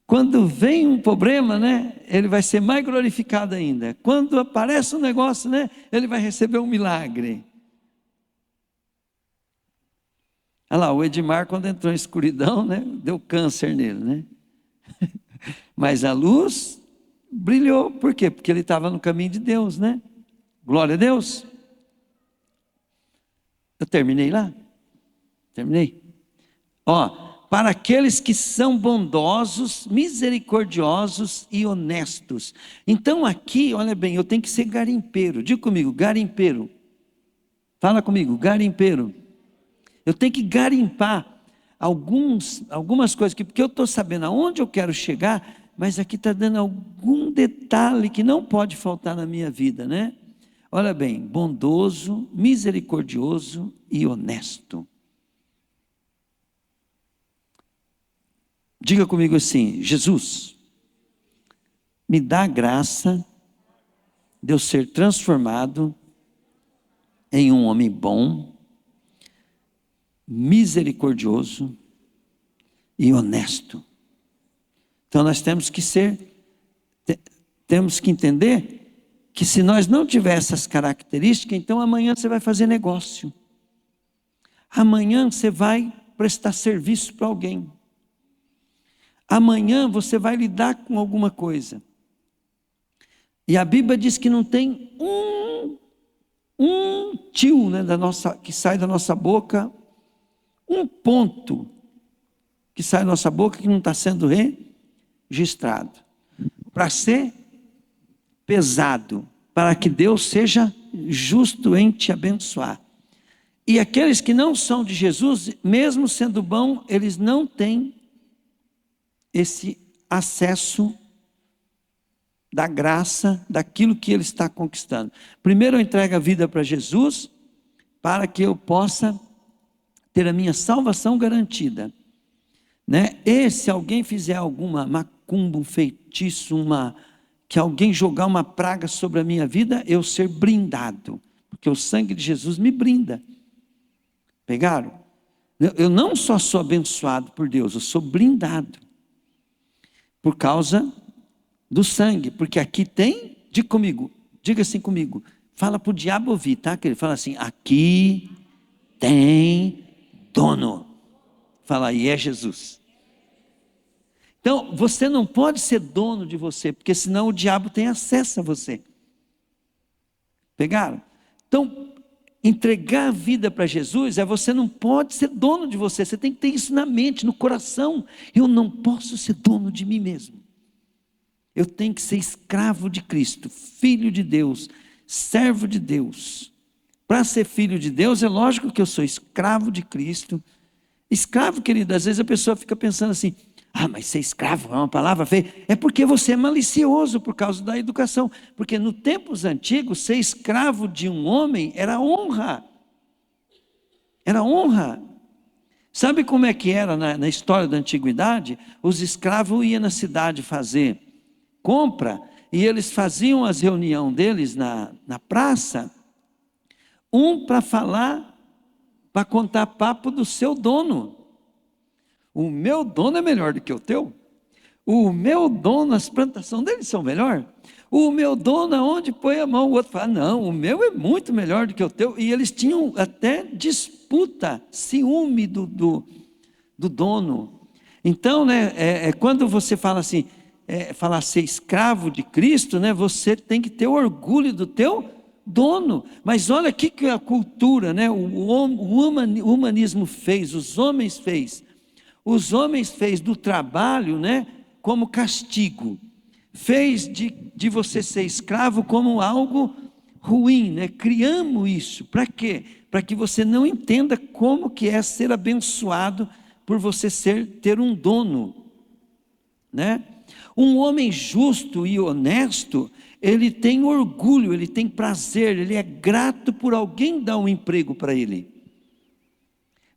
Quando vem um problema, né, ele vai ser mais glorificado ainda. Quando aparece um negócio, né, ele vai receber um milagre. Olha lá, o Edmar, quando entrou em escuridão, né, deu câncer nele, né? Mas a luz brilhou, por quê? Porque ele estava no caminho de Deus, né? Glória a Deus. Eu terminei lá? Terminei? Para aqueles que são bondosos, misericordiosos e honestos. Então aqui, olha bem, eu tenho que ser garimpeiro. Diga comigo, garimpeiro. Fala comigo, garimpeiro. Eu tenho que garimpar algumas coisas, porque eu estou sabendo aonde eu quero chegar, mas aqui está dando algum detalhe que não pode faltar na minha vida, né? Olha bem, bondoso, misericordioso e honesto. Diga comigo assim: Jesus, me dá a graça de eu ser transformado em um homem bom, misericordioso e honesto. Então nós temos que entender que se nós não tivermos essas características, então amanhã você vai fazer negócio. Amanhã você vai prestar serviço para alguém. Amanhã você vai lidar com alguma coisa. E a Bíblia diz que não tem um tio, né, que sai da nossa boca, um ponto que sai da nossa boca que não está sendo registrado. Para ser pesado, para que Deus seja justo em te abençoar. E aqueles que não são de Jesus, mesmo sendo bom, eles não têm esse acesso da graça, daquilo que ele está conquistando. Primeiro eu entrego a vida para Jesus, para que eu possa ter a minha salvação garantida, né? E se alguém fizer alguma macumba, um feitiço, que alguém jogar uma praga sobre a minha vida, eu ser brindado, porque o sangue de Jesus me brinda. Pegaram? Eu não só sou abençoado por Deus, eu sou blindado por causa do sangue, porque aqui tem, diga assim comigo, fala para o diabo ouvir, tá? Que ele fala assim: aqui tem dono. Fala aí, é Jesus. Então, você não pode ser dono de você, porque senão o diabo tem acesso a você. Pegaram? Então, entregar a vida para Jesus você não pode ser dono de você, você tem que ter isso na mente, no coração. Eu não posso ser dono de mim mesmo. Eu tenho que ser escravo de Cristo, filho de Deus, servo de Deus. Para ser filho de Deus, é lógico que eu sou escravo de Cristo. Escravo, querido, às vezes a pessoa fica pensando assim: mas ser escravo é uma palavra feia. É porque você é malicioso por causa da educação. Porque nos tempos antigos, ser escravo de um homem era honra. Era honra. Sabe como é que era na história da antiguidade? Os escravos iam na cidade fazer compra, e eles faziam as reuniões deles na praça, para falar, para contar papo do seu dono. O meu dono é melhor do que o teu. O meu dono, as plantações dele são melhor. O meu dono, aonde põe a mão, o outro fala: não, o meu é muito melhor do que o teu. E eles tinham até disputa, ciúme do dono. Então, né, quando você fala assim, falar ser escravo de Cristo, né, você tem que ter orgulho do teu dono. Mas olha aqui que a cultura, né, o humanismo fez, os homens fez. Os homens fez do trabalho, né, como castigo. Fez de você ser escravo como algo ruim, né? Criamos isso. Para quê? Para que você não entenda como que é ser abençoado por você ter um dono, né? Um homem justo e honesto, ele tem orgulho, ele tem prazer, ele é grato por alguém dar um emprego para ele.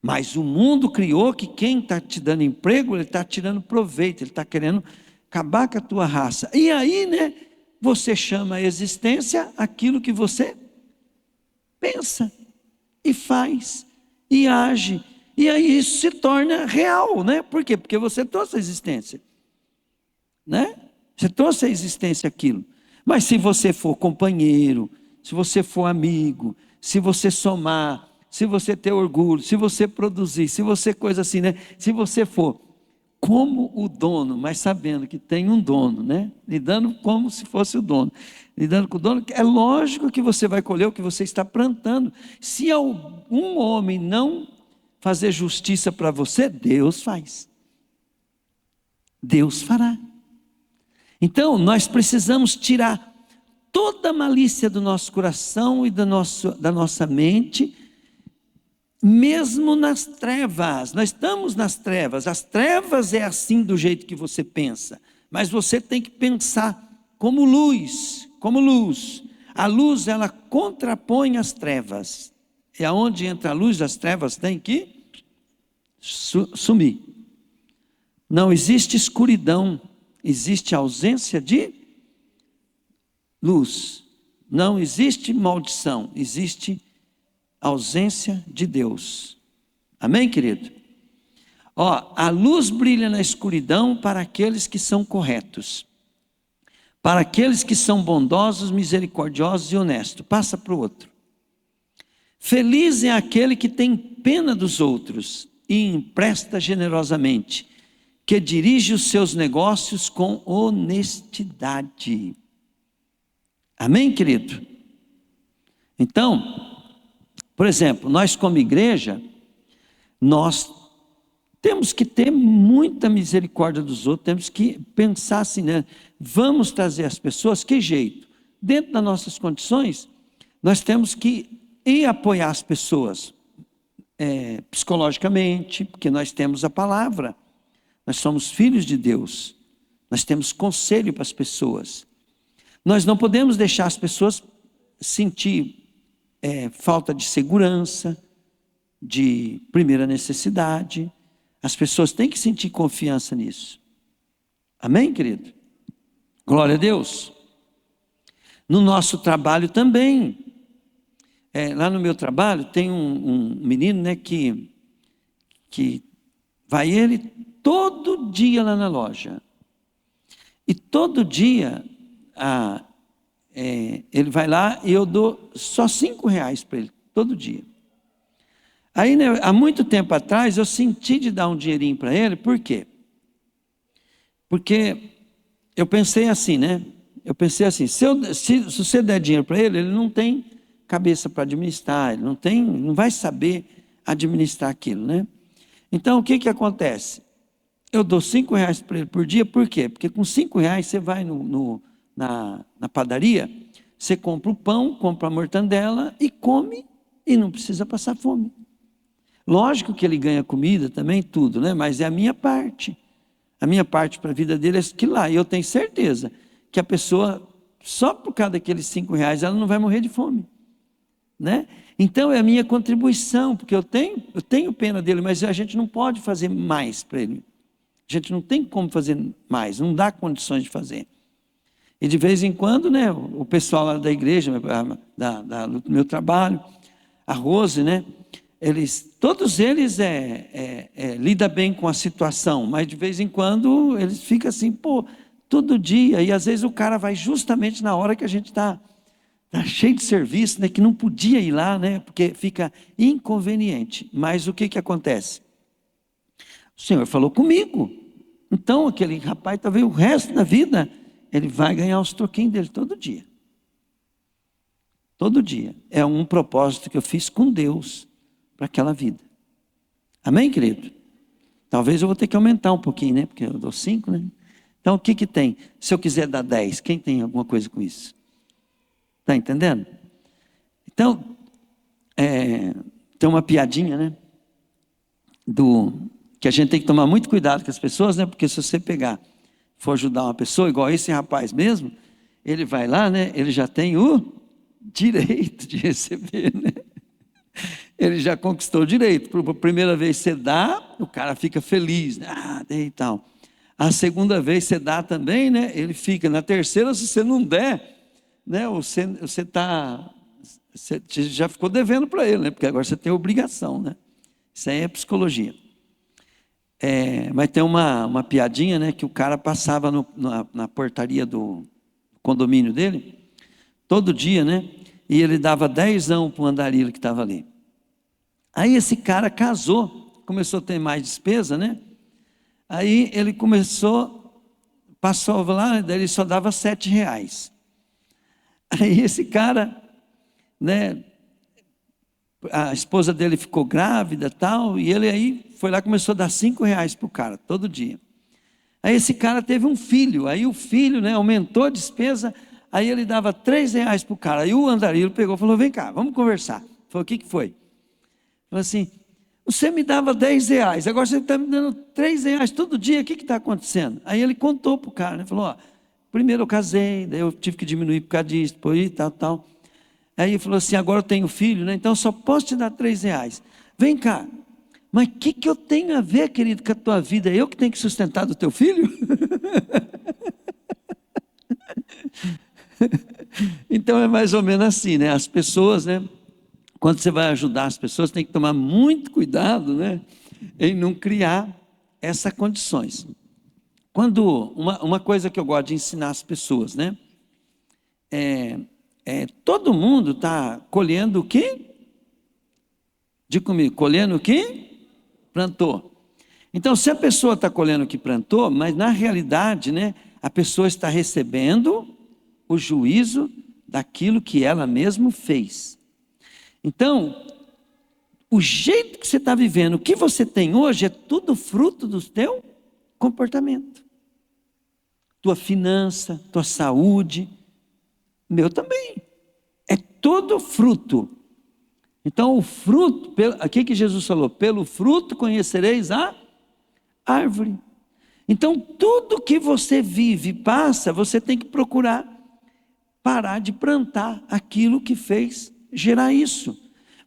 Mas o mundo criou que quem está te dando emprego, ele está tirando proveito, ele está querendo acabar com a tua raça. E aí, né, você chama a existência aquilo que você pensa, e faz, e age. E aí isso se torna real, né? Por quê? Porque você trouxe a existência, né? Você trouxe a existência aquilo. Mas se você for companheiro, se você for amigo, se você somar, se você ter orgulho, se você produzir, se você coisa assim, né? Se você for como o dono, mas sabendo que tem um dono, né? Lidando como se fosse o dono. Lidando com o dono, é lógico que você vai colher o que você está plantando. Se algum homem não fazer justiça para você, Deus faz. Deus fará. Então, nós precisamos tirar toda a malícia do nosso coração e da nossa mente, mesmo nas trevas. Nós estamos nas trevas. As trevas é assim do jeito que você pensa. Mas você tem que pensar como luz, como luz. A luz, ela contrapõe as trevas. E aonde entra a luz, as trevas têm que sumir. Não existe escuridão, existe ausência de luz. Não existe maldição, existe ausência de Deus. Amém, querido? Ó, a luz brilha na escuridão para aqueles que são corretos, para aqueles que são bondosos, misericordiosos e honestos. Passa para o outro. Feliz é aquele que tem pena dos outros e empresta generosamente, que dirige os seus negócios com honestidade. Amém, querido? Então, por exemplo, nós como igreja, nós temos que ter muita misericórdia dos outros, temos que pensar assim, né? Vamos trazer as pessoas, que jeito? Dentro das nossas condições, nós temos que ir apoiar as pessoas psicologicamente, porque nós temos a palavra, nós somos filhos de Deus, nós temos conselho para as pessoas. Nós não podemos deixar as pessoas sentir falta de segurança, de primeira necessidade. As pessoas têm que sentir confiança nisso. Amém, querido? Glória a Deus. No nosso trabalho também. Lá no meu trabalho tem um menino, né, que vai ele todo dia lá na loja. E todo dia ele vai lá e eu dou só R$5 para ele, todo dia. Aí, né, há muito tempo atrás, eu senti de dar um dinheirinho para ele, por quê? Porque eu pensei assim, né? Eu pensei assim, se você der dinheiro para ele, ele não tem cabeça para administrar, ele não vai saber administrar aquilo, né? Então, o que acontece? Eu dou R$5 para ele por dia, por quê? Porque com R$5 você vai na padaria, você compra o pão, compra a mortandela e come e não precisa passar fome. Lógico que ele ganha comida também, tudo, né? Mas é a minha parte. A minha parte para a vida dele é que lá. E eu tenho certeza que a pessoa, só por causa daqueles R$5, ela não vai morrer de fome, né? Então é a minha contribuição, porque eu tenho pena dele, mas a gente não pode fazer mais para ele. A gente não tem como fazer mais, não dá condições de fazer. E de vez em quando, né, o pessoal lá da igreja, do meu trabalho, a Rose, né, todos eles lidam bem com a situação, mas de vez em quando eles ficam assim, todo dia, e às vezes o cara vai justamente na hora que a gente está cheio de serviço, né, que não podia ir lá, né, porque fica inconveniente. Mas o que acontece? O Senhor falou comigo, então aquele rapaz talvez o resto da vida ele vai ganhar os troquinhos dele todo dia. Todo dia. É um propósito que eu fiz com Deus para aquela vida. Amém, querido? Talvez eu vou ter que aumentar um pouquinho, né? Porque eu dou 5, né? Então o que tem? Se eu quiser dar 10, quem tem alguma coisa com isso? Está entendendo? Então, tem uma piadinha, né? Que a gente tem que tomar muito cuidado com as pessoas, né? Porque se você for ajudar uma pessoa, igual esse rapaz mesmo, ele vai lá, né? Ele já tem o direito de receber, né? Ele já conquistou o direito. Por primeira vez você dá, o cara fica feliz, né? Dei e tal. A segunda vez você dá também, né? Ele fica. Na terceira, se você não der, né? Você já ficou devendo para ele, né? Porque agora você tem obrigação, né? Isso aí é psicologia. Mas tem uma piadinha, né? Que o cara passava na portaria do condomínio dele, todo dia, né? E ele dava 10 para o andarilho que estava ali. Aí esse cara casou, começou a ter mais despesa, né? Aí ele passou lá, daí ele só dava R$7. Aí esse cara, né? A esposa dele ficou grávida, tal, e ele aí foi lá e começou a dar R$5 para o cara, todo dia. Aí esse cara teve um filho, aí o filho, né, aumentou a despesa, aí ele dava R$3 para o cara. Aí o andarilho pegou e falou, vem cá, vamos conversar. Falou, o que foi? Falou assim, Você me dava 10 reais, agora você está me dando 3 reais todo dia, o que está acontecendo? Aí ele contou para o cara, né? Falou, ó, primeiro eu casei, daí eu tive que diminuir por causa disso, por aí, tal. Aí ele falou assim, agora eu tenho filho, né? Então eu só posso te dar 3 reais. Vem cá, mas o que eu tenho a ver, querido, com a tua vida? Eu que tenho que sustentar do teu filho? Então é mais ou menos assim, né? As pessoas, né? Quando você vai ajudar as pessoas, tem que tomar muito cuidado, né? Em não criar essas condições. Quando, uma coisa que eu gosto de ensinar as pessoas, né? Todo mundo está colhendo o que? Diga comigo, colhendo o que? Plantou. Então, se a pessoa está colhendo o que plantou, mas na realidade, né? A pessoa está recebendo o juízo daquilo que ela mesma fez. Então, o jeito que você está vivendo, o que você tem hoje, é tudo fruto do teu comportamento. Tua finança, tua saúde, meu também. É todo fruto. Então, o fruto, o que Jesus falou? Pelo fruto conhecereis a árvore. Então, tudo que você vive e passa, você tem que procurar parar de plantar aquilo que fez gerar isso.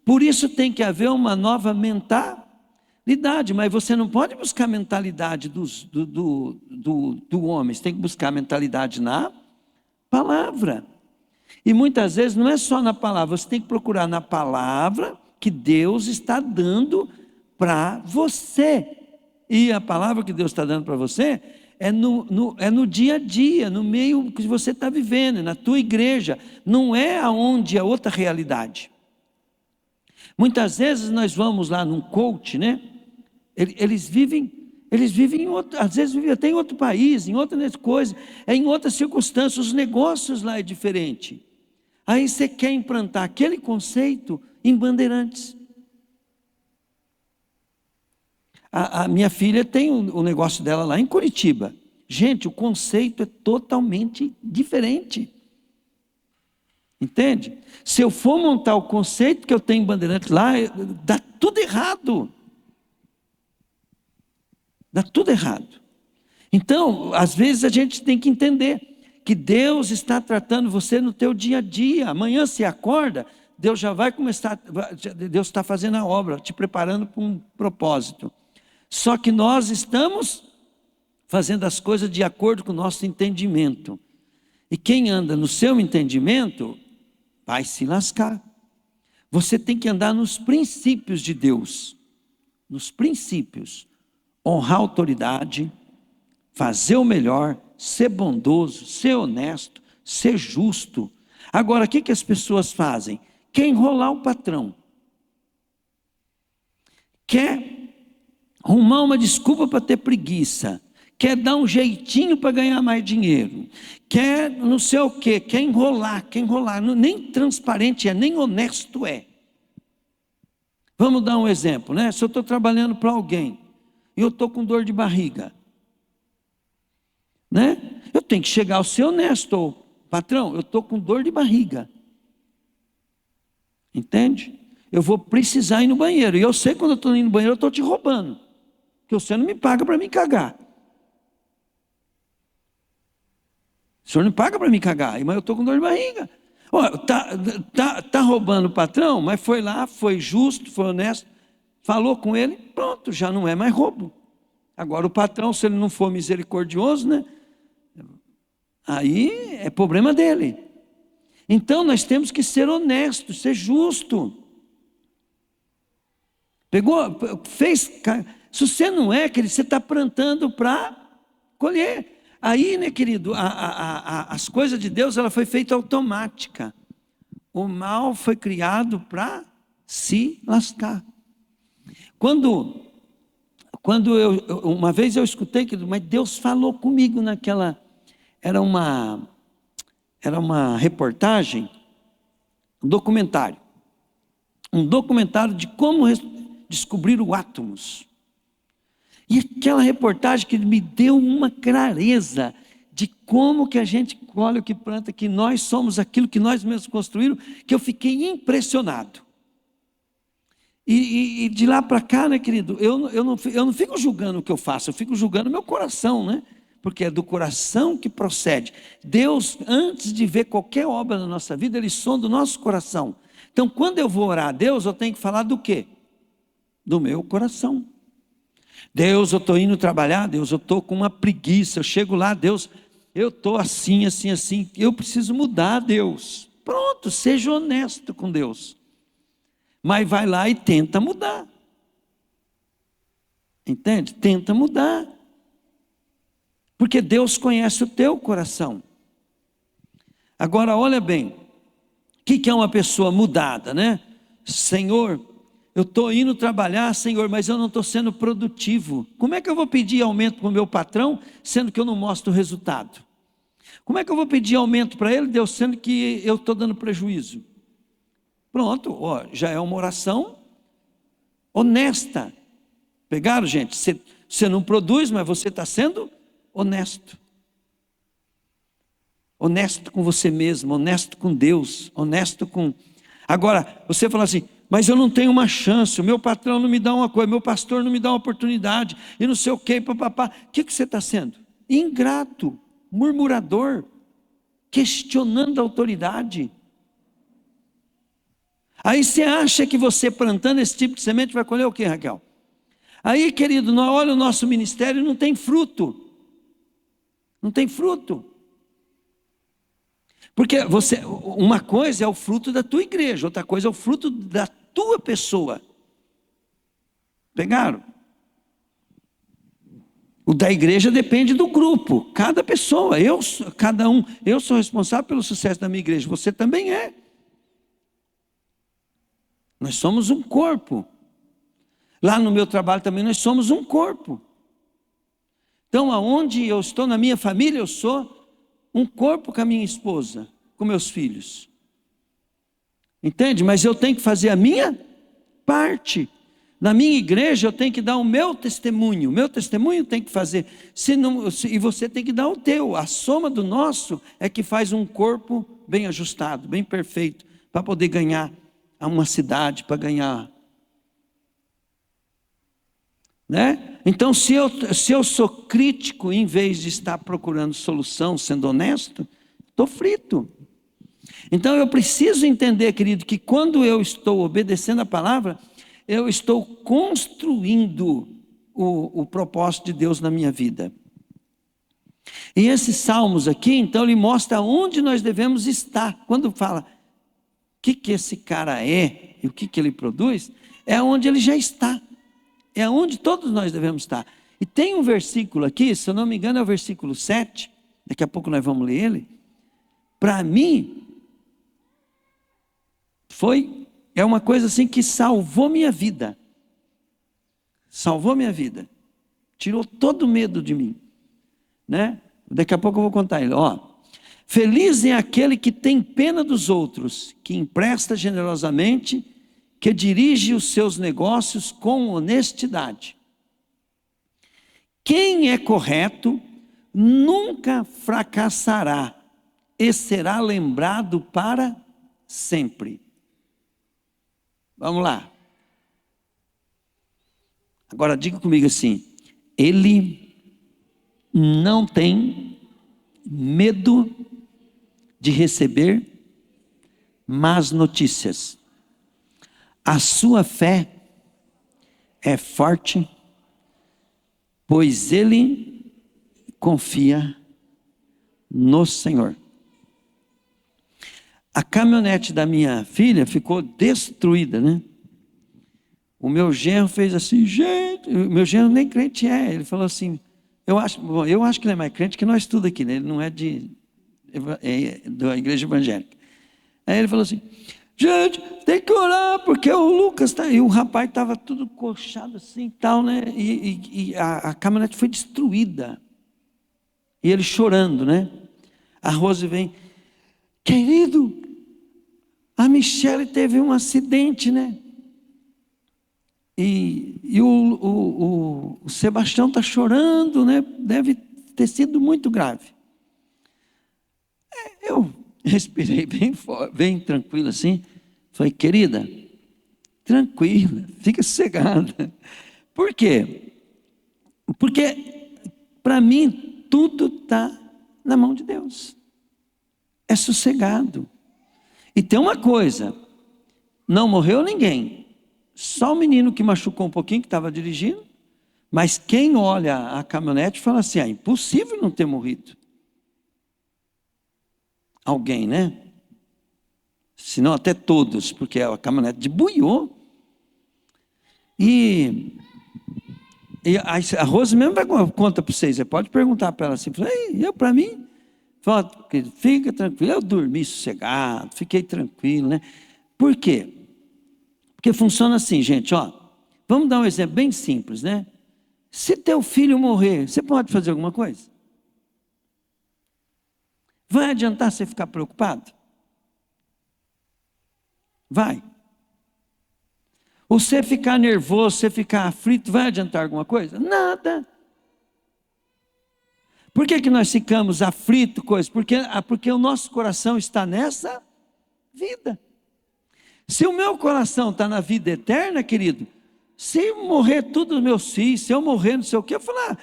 Por isso tem que haver uma nova mentalidade, mas você não pode buscar a mentalidade do homem, você tem que buscar a mentalidade na palavra. E muitas vezes não é só na palavra, você tem que procurar na palavra que Deus está dando para você. E a palavra que Deus está dando para você é no dia a dia, no meio que você está vivendo, na tua igreja, não é aonde é outra realidade. Muitas vezes nós vamos lá num coach, né? Eles vivem em outro, às vezes vivem até em outro país, em outras coisas, em outras circunstâncias, os negócios lá é diferente. Aí você quer implantar aquele conceito em Bandeirantes. A minha filha tem o negócio dela lá em Curitiba. Gente, o conceito é totalmente diferente. Entende? Se eu for montar o conceito que eu tenho em Bandeirantes lá, dá tudo errado. Dá tudo errado. Então, às vezes a gente tem que entender que Deus está tratando você no teu dia a dia. Amanhã você acorda, Deus já vai começar, Deus está fazendo a obra, te preparando para um propósito. Só que nós estamos fazendo as coisas de acordo com o nosso entendimento. E quem anda no seu entendimento, vai se lascar. Você tem que andar nos princípios de Deus. Nos princípios. Honrar a autoridade, fazer o melhor, ser bondoso, ser honesto, ser justo. Agora, o que as pessoas fazem? Quer enrolar o patrão. Quer arrumar uma desculpa para ter preguiça, quer dar um jeitinho para ganhar mais dinheiro, quer não sei o quê, quer enrolar, nem transparente é, nem honesto é. Vamos dar um exemplo, né? Se eu estou trabalhando para alguém, e eu estou com dor de barriga, né? Eu tenho que chegar ao ser honesto, patrão, eu estou com dor de barriga, entende? Eu vou precisar ir no banheiro, e eu sei que quando eu estou indo no banheiro, eu estou te roubando, porque você não me paga para me cagar. O senhor não paga para me cagar, mas eu estou com dor de barriga. Tá roubando o patrão, mas foi lá, foi justo, foi honesto, falou com ele, pronto, já não é mais roubo. Agora o patrão, se ele não for misericordioso, né? Aí é problema dele. Então nós temos que ser honestos, ser justo. Se você não é, querido, você está plantando para colher. Aí, né, querido, as coisas de Deus, ela foi feita automática. O mal foi criado para se lascar. Uma vez eu escutei, querido, mas Deus falou comigo naquela, era uma reportagem, um documentário de como descobrir o átomos. E aquela reportagem que me deu uma clareza de como que a gente colhe o que planta, que nós somos aquilo que nós mesmos construímos, que eu fiquei impressionado. E de lá para cá, né, querido, eu não fico julgando o que eu faço, eu fico julgando o meu coração, né? Porque é do coração que procede. Deus, antes de ver qualquer obra na nossa vida, Ele sonda o nosso coração. Então, quando eu vou orar a Deus, eu tenho que falar do quê? Do meu coração. Deus, eu estou indo trabalhar, Deus, eu estou com uma preguiça, eu chego lá, Deus, eu estou assim, assim, assim, eu preciso mudar, Deus. Pronto, seja honesto com Deus. Mas vai lá e tenta mudar. Entende? Tenta mudar. Porque Deus conhece o teu coração. Agora, olha bem, o que é uma pessoa mudada, né? Senhor, eu estou indo trabalhar, Senhor, mas eu não estou sendo produtivo. Como é que eu vou pedir aumento para o meu patrão, sendo que eu não mostro o resultado? Como é que eu vou pedir aumento para ele, Deus, sendo que eu estou dando prejuízo? Pronto, ó, já é uma oração honesta. Pegaram, gente? Você não produz, mas você está sendo honesto. Honesto com você mesmo, honesto com Deus, honesto com... Agora, você fala assim, mas eu não tenho uma chance, o meu patrão não me dá uma coisa, meu pastor não me dá uma oportunidade, e não sei o que, papapá. O que você está sendo? Ingrato, murmurador, questionando a autoridade. Aí você acha que você plantando esse tipo de semente vai colher o quê, Raquel? Aí, querido, olha o nosso ministério, não tem fruto. Não tem fruto. Porque uma coisa é o fruto da tua igreja, outra coisa é o fruto da tua pessoa. Pegaram? O da igreja depende do grupo, cada pessoa, cada um. Eu sou responsável pelo sucesso da minha igreja, você também é. Nós somos um corpo. Lá no meu trabalho também nós somos um corpo. Então, aonde eu estou na minha família, eu sou um corpo com a minha esposa, com meus filhos. Entende? Mas eu tenho que fazer a minha parte. Na minha igreja eu tenho que dar o meu testemunho. O meu testemunho tem que fazer. E você tem que dar o teu. A soma do nosso é que faz um corpo bem ajustado, bem perfeito, para poder ganhar a uma cidade, para ganhar. Né? Então, se eu sou crítico, em vez de estar procurando solução, sendo honesto, estou frito. Então, eu preciso entender, querido, que quando eu estou obedecendo a palavra, eu estou construindo o propósito de Deus na minha vida. E esses salmos aqui, então, ele mostra onde nós devemos estar. Quando fala o que esse cara é e o que ele produz, é onde ele já está. É onde todos nós devemos estar. E tem um versículo aqui, se eu não me engano é o versículo 7, daqui a pouco nós vamos ler ele. Para mim, é uma coisa assim que salvou minha vida. Salvou minha vida. Tirou todo o medo de mim. Né? Daqui a pouco eu vou contar ele. Feliz é aquele que tem pena dos outros, que empresta generosamente, que dirige os seus negócios com honestidade. Quem é correto nunca fracassará e será lembrado para sempre. Vamos lá. Agora diga comigo assim: ele não tem medo de receber más notícias. A sua fé é forte, pois ele confia no Senhor. A caminhonete da minha filha ficou destruída, né? O meu genro fez assim, gente, o meu genro nem crente é. Ele falou assim, eu acho que ele é mais crente que nós tudo aqui, né? Ele não é da igreja evangélica. Aí ele falou assim, gente, tem que orar, porque o Lucas está... E o rapaz estava tudo coxado assim e tal, né? E a caminhonete foi destruída. E ele chorando, né? A Rose vem, querido, a Michele teve um acidente, né? E o Sebastião está chorando, né? Deve ter sido muito grave. Eu respirei bem tranquilo assim. Falei, querida, tranquila, fica sossegada. Por quê? Porque, para mim, tudo está na mão de Deus. É sossegado. E tem uma coisa, não morreu ninguém. Só o menino que machucou um pouquinho, que estava dirigindo. Mas quem olha a caminhonete fala assim, é impossível não ter morrido. Alguém, né? Se não até todos, porque a caminhonete debuiou. E a Rose mesmo vai conta para vocês, você pode perguntar para ela assim, eu para mim, fica tranquilo, eu dormi sossegado, fiquei tranquilo, né? Por quê? Porque funciona assim, gente, ó, vamos dar um exemplo bem simples, né? Se teu filho morrer, você pode fazer alguma coisa? Vai adiantar você ficar preocupado? Vai. Você ficar nervoso, você ficar aflito, vai adiantar alguma coisa? Nada. Por que nós ficamos aflitos, coisas? Porque o nosso coração está nessa vida. Se o meu coração está na vida eterna, querido, se morrer todos os meus filhos, se eu morrer não sei o quê, eu falo,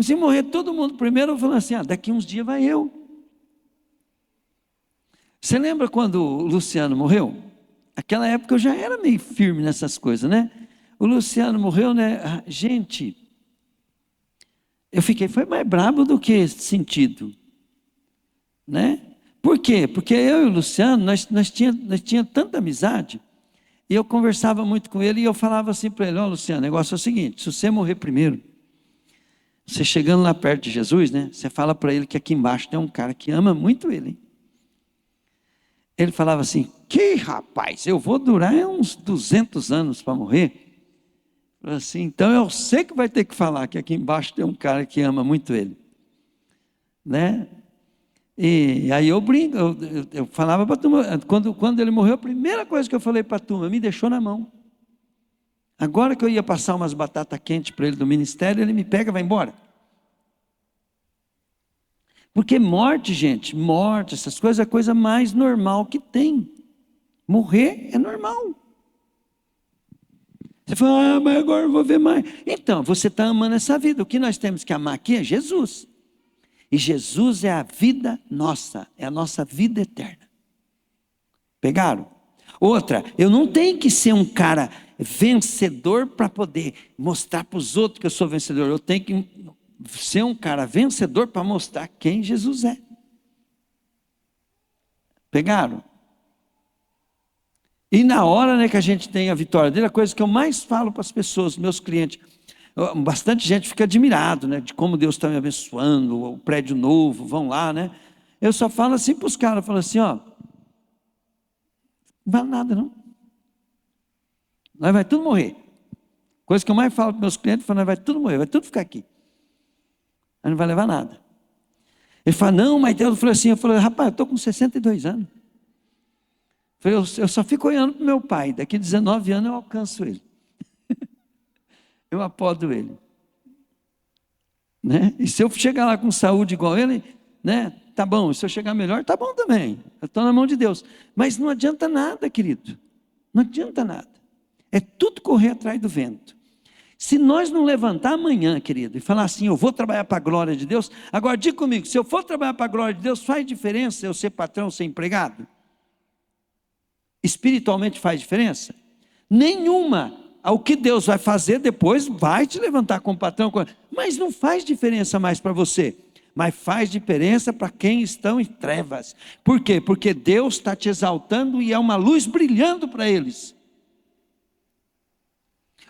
se morrer todo mundo primeiro, eu falo assim, daqui uns dias vai eu. Você lembra quando o Luciano morreu? Aquela época eu já era meio firme nessas coisas, né? O Luciano morreu, né? Gente, foi mais brabo do que sentido, né? Por quê? Porque eu e o Luciano, nós tínhamos tanta amizade, e eu conversava muito com ele, e eu falava assim para ele, Luciano, o negócio é o seguinte, se você morrer primeiro, você chegando lá perto de Jesus, né? Você fala para ele que aqui embaixo tem um cara que ama muito ele, hein? Ele falava assim, que rapaz, eu vou durar uns 200 anos para morrer. Assim, então eu sei que vai ter que falar que aqui embaixo tem um cara que ama muito ele, né? E aí eu brinco, eu falava para a turma, quando ele morreu, a primeira coisa que eu falei para a turma, me deixou na mão. Agora que eu ia passar umas batatas quentes para ele do ministério, ele me pega e vai embora. Porque morte, gente, morte, essas coisas é a coisa mais normal que tem. Morrer é normal. Você fala, mas agora eu vou ver mais. Então, você está amando essa vida. O que nós temos que amar aqui é Jesus. E Jesus é a vida nossa, é a nossa vida eterna. Pegaram? Outra, eu não tenho que ser um cara vencedor para poder mostrar para os outros que eu sou vencedor. Eu tenho que ser um cara vencedor para mostrar quem Jesus é. Pegaram? E na hora, né, que a gente tem a vitória dele, a coisa que eu mais falo para as pessoas, meus clientes, bastante gente fica admirado, né, de como Deus está me abençoando, o prédio novo, vão lá, né? Eu só falo assim para os caras, eu falo assim, não vale nada não. Nós vai tudo morrer. Coisa que eu mais falo para meus clientes, eu falo, nós vai tudo morrer, vai tudo ficar aqui. Aí não vai levar nada. Ele fala, não, mas Deus falou assim, eu falei, rapaz, eu estou com 62 anos. Eu só fico olhando para o meu pai, daqui a 19 anos eu alcanço ele. Eu apodo ele. Né? E se eu chegar lá com saúde igual ele, né? Tá bom, se eu chegar melhor, tá bom também. Eu estou na mão de Deus. Mas não adianta nada, querido. Não adianta nada. É tudo correr atrás do vento. Se nós não levantar amanhã, querido, e falar assim, eu vou trabalhar para a glória de Deus, agora diga comigo, se eu for trabalhar para a glória de Deus, faz diferença eu ser patrão, ser empregado? Espiritualmente faz diferença? Nenhuma. O que Deus vai fazer depois vai te levantar como patrão, mas não faz diferença mais para você, mas faz diferença para quem estão em trevas. Por quê? Porque Deus está te exaltando e é uma luz brilhando para eles.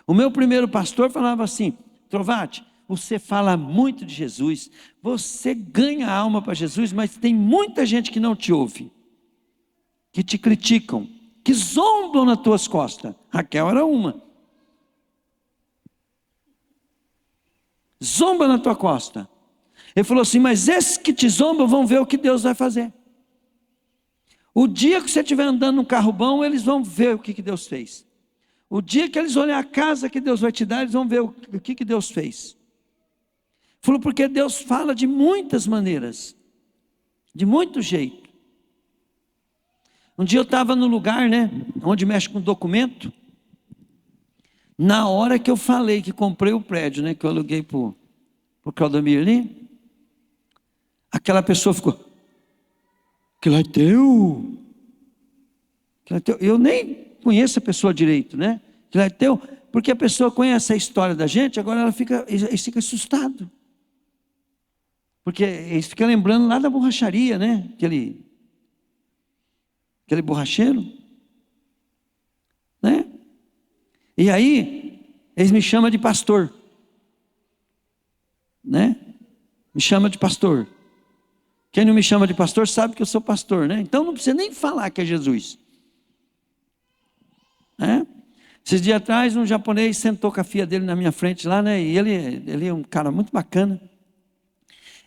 O meu primeiro pastor falava assim, Trovati, você fala muito de Jesus, você ganha alma para Jesus, mas tem muita gente que não te ouve, que te criticam, que zombam nas tuas costas. Raquel era uma. Zomba na tua costa. Ele falou assim, mas esses que te zombam vão ver o que Deus vai fazer. O dia que você estiver andando num carro bom, eles vão ver o que Deus fez. O dia que eles olharem a casa que Deus vai te dar, eles vão ver o que Deus fez. Falou, porque Deus fala de muitas maneiras, de muito jeito. Um dia eu estava no lugar, né, onde mexe com documento, Na hora que eu falei que comprei o prédio, né, que eu aluguei para o Claudomir ali, aquela pessoa ficou, que lá é teu? Que lá é teu? Eu nem conheço a pessoa direito, né? Que lá é teu? Porque a pessoa conhece a história da gente, agora eles ficam assustados. Porque eles ficam lembrando lá da borracharia, né? Aquele borracheiro, né? E aí, eles me chamam de pastor, né? Me chama de pastor. Quem não me chama de pastor sabe que eu sou pastor, né? Então não precisa nem falar que é Jesus, né? Esses dias atrás, um japonês sentou com a filha dele na minha frente lá, né? E ele é um cara muito bacana.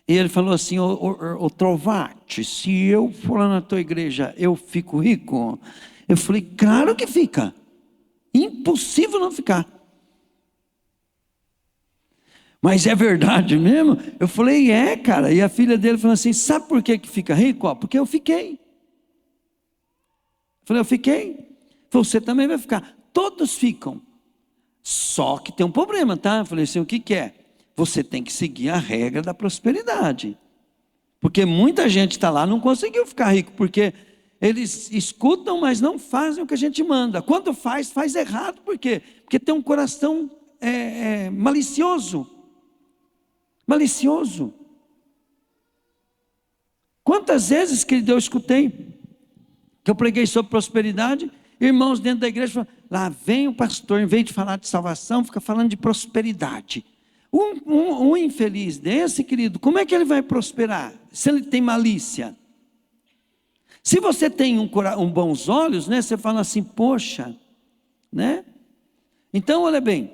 E ele falou assim, ô Trovati, se eu for lá na tua igreja, eu fico rico? Eu falei, claro que fica. Impossível não ficar. Mas é verdade mesmo? Eu falei, cara. E a filha dele falou assim, sabe por que fica rico? Porque eu fiquei. Eu falei, eu fiquei. Você também vai ficar. Todos ficam. Só que tem um problema, tá? Eu falei assim, o que é? Você tem que seguir a regra da prosperidade. Porque muita gente está lá, não conseguiu ficar rico, porque eles escutam, mas não fazem o que a gente manda. Quando faz errado. Por quê? Porque tem um coração malicioso. Malicioso. Quantas vezes, querido, eu escutei que eu preguei sobre prosperidade, irmãos dentro da igreja falam, lá vem o pastor, em vez de falar de salvação, fica falando de prosperidade. Um infeliz desse, querido, como é que ele vai prosperar? Se ele tem malícia. Se você tem bons olhos, né, você fala assim, poxa, né? Então, olha bem,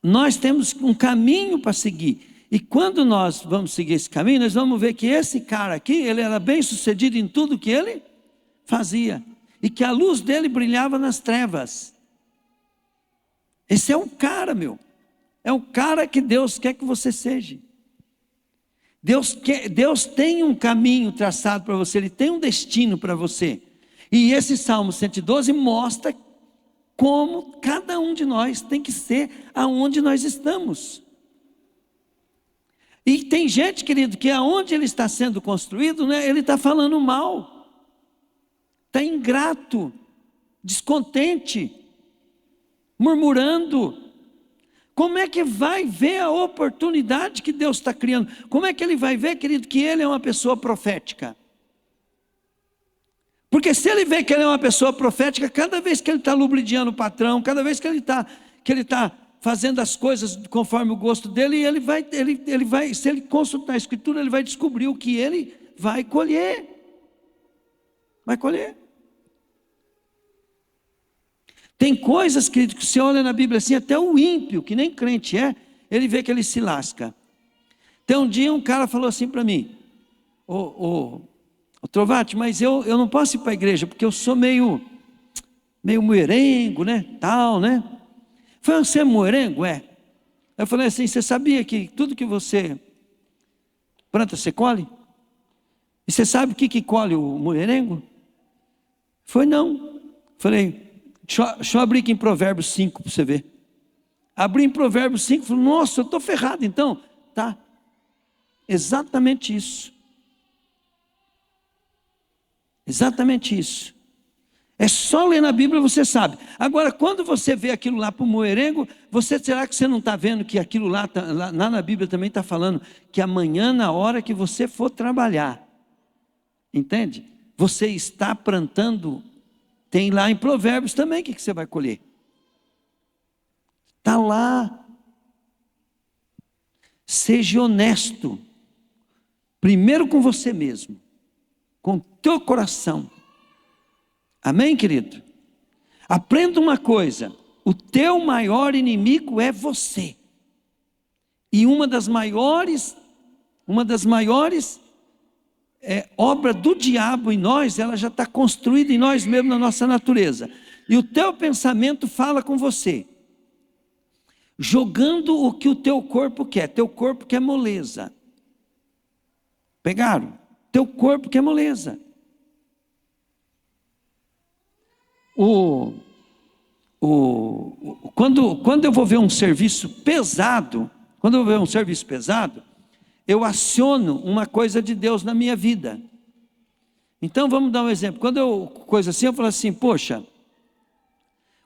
nós temos um caminho para seguir. E quando nós vamos seguir esse caminho, nós vamos ver que esse cara aqui, ele era bem sucedido em tudo que ele fazia. E que a luz dele brilhava nas trevas. Esse é um cara, meu. É um cara que Deus quer que você seja. Deus tem um caminho traçado para você, Ele tem um destino para você. E esse Salmo 112 mostra como cada um de nós tem que ser aonde nós estamos. E tem gente, querido, que aonde ele está sendo construído, né, ele está falando mal, está ingrato, descontente, murmurando. Como é que vai ver a oportunidade que Deus está criando? Como é que ele vai ver, querido, que ele é uma pessoa profética? Porque se ele vê que ele é uma pessoa profética, cada vez que ele está lubridiando o patrão, cada vez que ele está fazendo as coisas conforme o gosto dele, ele vai, se ele consultar a Escritura, ele vai descobrir o que ele vai colher. Vai colher. Tem coisas, querido, que você olha na Bíblia assim, até o ímpio, que nem crente ele vê que ele se lasca. Então um dia um cara falou assim para mim, ô Trovati, mas eu não posso ir para a igreja, porque eu sou meio mulherengo, né, tal, né. Falei, você é mulherengo? Eu falei assim, você sabia que tudo que você planta, você colhe? E você sabe o que colhe o mulherengo? Foi não. Falei, deixa eu abrir aqui em Provérbios 5 para você ver. Abri em Provérbios 5 e falei, nossa, eu estou ferrado então. Tá, exatamente isso. Exatamente isso. É só ler na Bíblia, você sabe. Agora, quando você vê aquilo lá para o moerengo, será que você não está vendo que aquilo lá na Bíblia também está falando que amanhã, na hora que você for trabalhar, entende? Você está plantando, tem lá em Provérbios também o que você vai colher. Está lá. Seja honesto, primeiro com você mesmo, com o teu coração. Amém, querido? Aprenda uma coisa, o teu maior inimigo é você. E uma das maiores obras do diabo em nós, ela já está construída em nós mesmos, na nossa natureza. E o teu pensamento fala com você, jogando o que o teu corpo quer. Teu corpo quer moleza. Pegaram? Teu corpo quer moleza. Quando eu vou ver um serviço pesado, eu aciono uma coisa de Deus na minha vida. Então vamos dar um exemplo. Quando eu falo assim, poxa,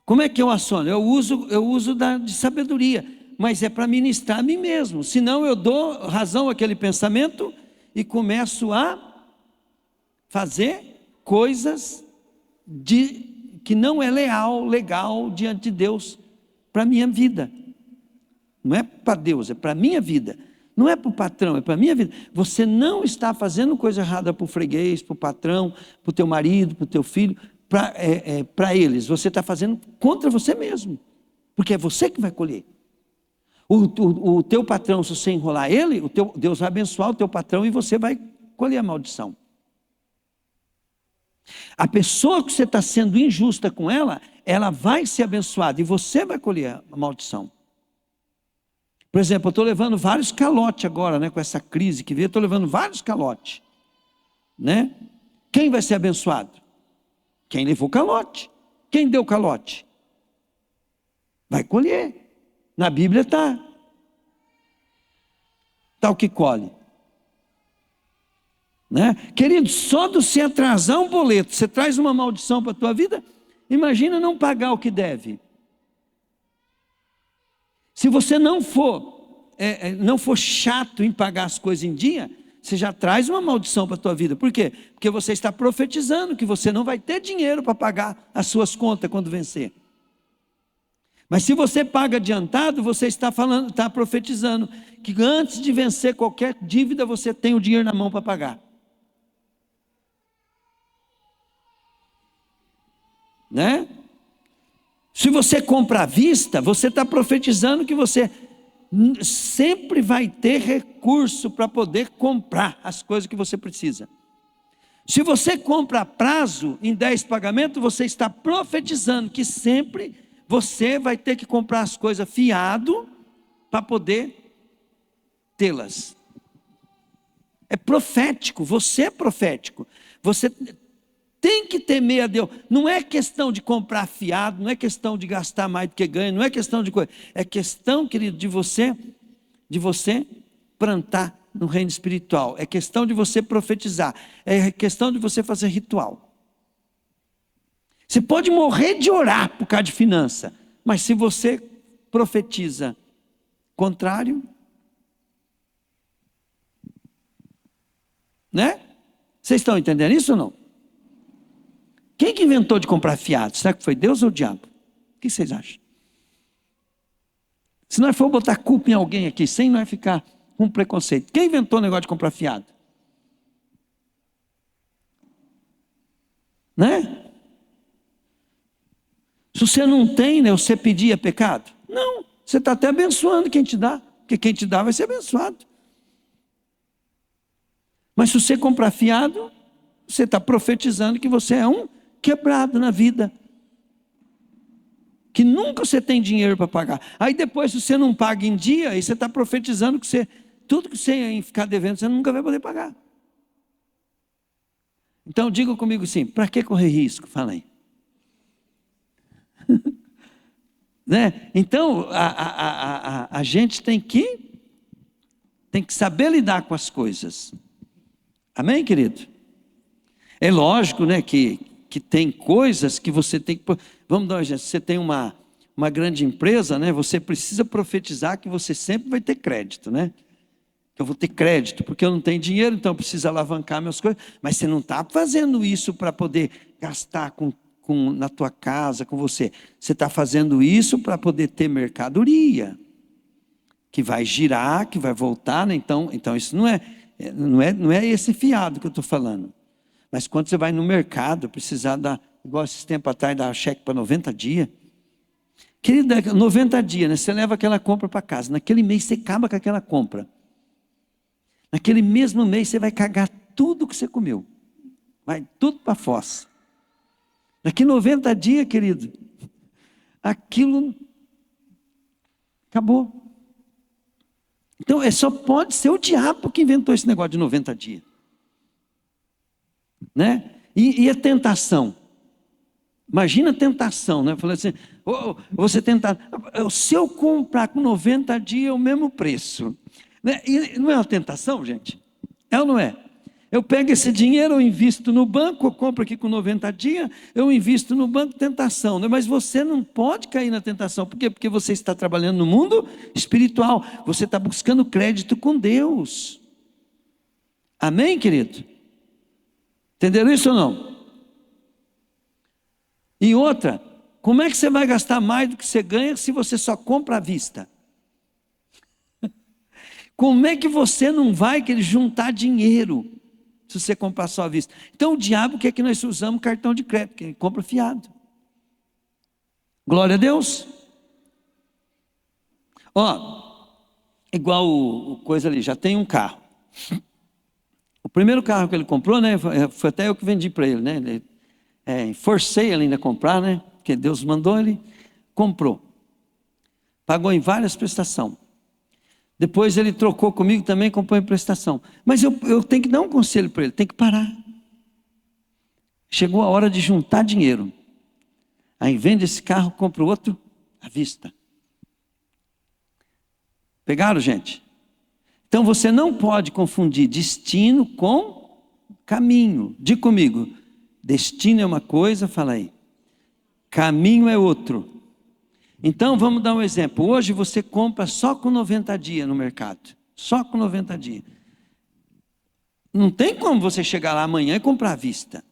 como é que eu aciono? Eu uso de sabedoria, mas é para ministrar a mim mesmo. Senão eu dou razão àquele pensamento e começo a fazer coisas que não é legal diante de Deus para a minha vida. Não é para Deus, é para a minha vida. Não é para o patrão, é para a minha vida. Você não está fazendo coisa errada para o freguês, para o patrão, para o teu marido, para o teu filho, para eles. Você está fazendo contra você mesmo, porque é você que vai colher. O teu patrão, se você enrolar ele, Deus vai abençoar o teu patrão e você vai colher a maldição. A pessoa que você está sendo injusta com ela vai ser abençoada e você vai colher a maldição. Por exemplo, eu estou levando vários calotes agora, né, com essa crise que veio, eu estou levando vários calotes. Né? Quem vai ser abençoado? Quem levou calote. Quem deu calote? Vai colher. Na Bíblia está. Está o que colhe. Né? Querido, só de você atrasar um boleto, você traz uma maldição para a tua vida? Imagina não pagar o que deve. Se você não for chato em pagar as coisas em dia, você já traz uma maldição para a tua vida. Por quê? Porque você está profetizando que você não vai ter dinheiro para pagar as suas contas quando vencer. Mas se você paga adiantado, você está profetizando que antes de vencer qualquer dívida, você tem o dinheiro na mão para pagar. Né? Se você compra à vista, você está profetizando que você sempre vai ter recurso para poder comprar as coisas que você precisa. Se você compra a prazo, em 10 pagamentos, você está profetizando que sempre você vai ter que comprar as coisas fiado para poder tê-las. É profético, você é profético. Você tem que temer a Deus. Não é questão de comprar fiado, não é questão de gastar mais do que ganha, não é questão de coisa. É questão, querido, de você plantar no reino espiritual. É questão de você profetizar. É questão de você fazer ritual. Você pode morrer de orar por causa de finança, mas se você profetiza contrário, né? Vocês estão entendendo isso ou não? Quem que inventou de comprar fiado? Será que foi Deus ou o diabo? O que vocês acham? Se nós for botar culpa em alguém aqui, sem nós ficar com preconceito, quem inventou o negócio de comprar fiado? Né? Se você não tem, né, você pedir é pecado? Não, você está até abençoando quem te dá, porque quem te dá vai ser abençoado. Mas se você comprar fiado, você está profetizando que você é um quebrado na vida, que nunca você tem dinheiro para pagar. Aí depois, se você não paga em dia, aí você está profetizando que tudo que você ia ficar devendo, você nunca vai poder pagar. Então diga comigo assim, para que correr risco? Fala aí. Né? Então a gente tem que saber lidar com as coisas. Amém, querido? É lógico, né, que tem coisas que você tem que... Vamos dar um exemplo. Você tem uma grande empresa, né, você precisa profetizar que você sempre vai ter crédito, né? Eu vou ter crédito, porque eu não tenho dinheiro, então eu preciso alavancar minhas coisas. Mas você não está fazendo isso para poder gastar na tua casa, com você. Você está fazendo isso para poder ter mercadoria, que vai girar, que vai voltar, né? Então isso não é esse fiado que eu estou falando. Mas quando você vai no mercado, precisar dar, igual esses tempos atrás, dar cheque para 90 dias. Querida, 90 dias, né? Você leva aquela compra para casa. Naquele mês você acaba com aquela compra. Naquele mesmo mês você vai cagar tudo que você comeu. Vai tudo para a fossa. Daqui 90 dias, querido, aquilo acabou. Então, só pode ser o diabo que inventou esse negócio de 90 dias. Né? E a tentação? Imagina a tentação, né? Falei assim, Ou você tentar, se eu comprar com 90 dias é o mesmo preço. E não é uma tentação, gente? É ou não é? Eu pego esse dinheiro, eu invisto no banco, eu compro aqui com 90 dias, eu invisto no banco, tentação. Né? Mas você não pode cair na tentação. Por quê? Porque você está trabalhando no mundo espiritual. Você está buscando crédito com Deus. Amém, querido? Entenderam isso ou não? E outra, como é que você vai gastar mais do que você ganha se você só compra à vista? Como é que você não vai querer juntar dinheiro se você comprar só à vista? Então o diabo quer que nós usamos cartão de crédito, que ele compra fiado. Glória a Deus. Ó, igual o coisa ali, já tem um carro. O primeiro carro que ele comprou, né, foi até eu que vendi para ele, né? Forcei ele ainda a comprar, né? Porque Deus mandou, ele comprou. Pagou em várias prestações. Depois ele trocou comigo também, comprou em prestação. Mas eu tenho que dar um conselho para ele, tem que parar. Chegou a hora de juntar dinheiro. Aí vende esse carro, compra o outro à vista. Pegaram, gente? Então você não pode confundir destino com caminho. Diga comigo, destino é uma coisa, fala aí. Caminho é outro. Então vamos dar um exemplo. Hoje você compra só com 90 dias no mercado. Só com 90 dias. Não tem como você chegar lá amanhã e comprar à vista.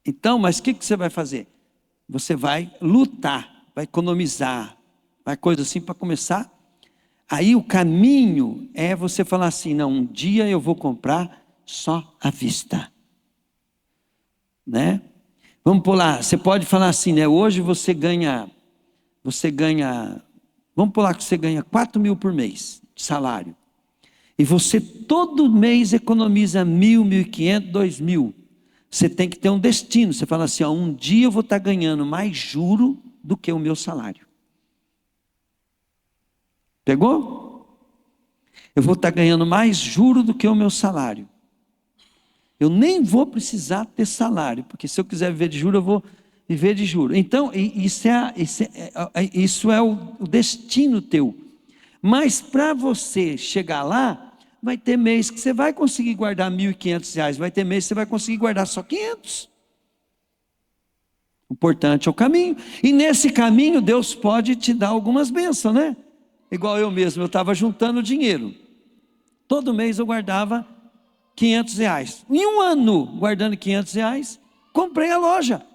Então, mas o que você vai fazer? Você vai lutar, vai economizar, vai coisa assim para começar. Aí o caminho é você falar assim, não, um dia eu vou comprar só à vista. Né? Vamos pular, você pode falar assim, né? Hoje você ganha, vamos pular que você ganha 4 mil por mês de salário. E você todo mês economiza 1.000, 1.500, 2.000. Você tem que ter um destino. Você fala assim, ó, um dia eu vou estar ganhando mais juro do que o meu salário. Pegou? Eu vou estar ganhando mais juro do que o meu salário. Eu nem vou precisar ter salário, porque se eu quiser viver de juro, eu vou viver de juro. Então, isso é o destino teu. Mas para você chegar lá, vai ter mês que você vai conseguir guardar R$1.500, vai ter mês que você vai conseguir guardar só 500. O importante é o caminho. E nesse caminho, Deus pode te dar algumas bênçãos, né? Igual eu mesmo, eu estava juntando dinheiro. Todo mês eu guardava R$500. Em um ano, guardando R$500, comprei a loja.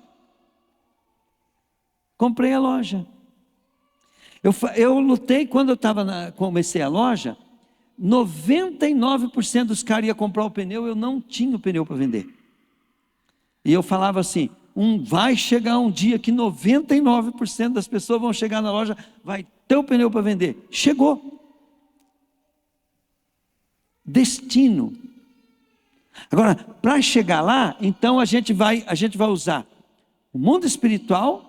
Comprei a loja. Eu lutei quando comecei a loja. 99% dos caras iam comprar o pneu, eu não tinha o pneu para vender. E eu falava assim, vai chegar um dia que 99% das pessoas vão chegar na loja, vai ter o pneu para vender. Chegou. Destino. Agora, para chegar lá, então a gente vai usar o mundo espiritual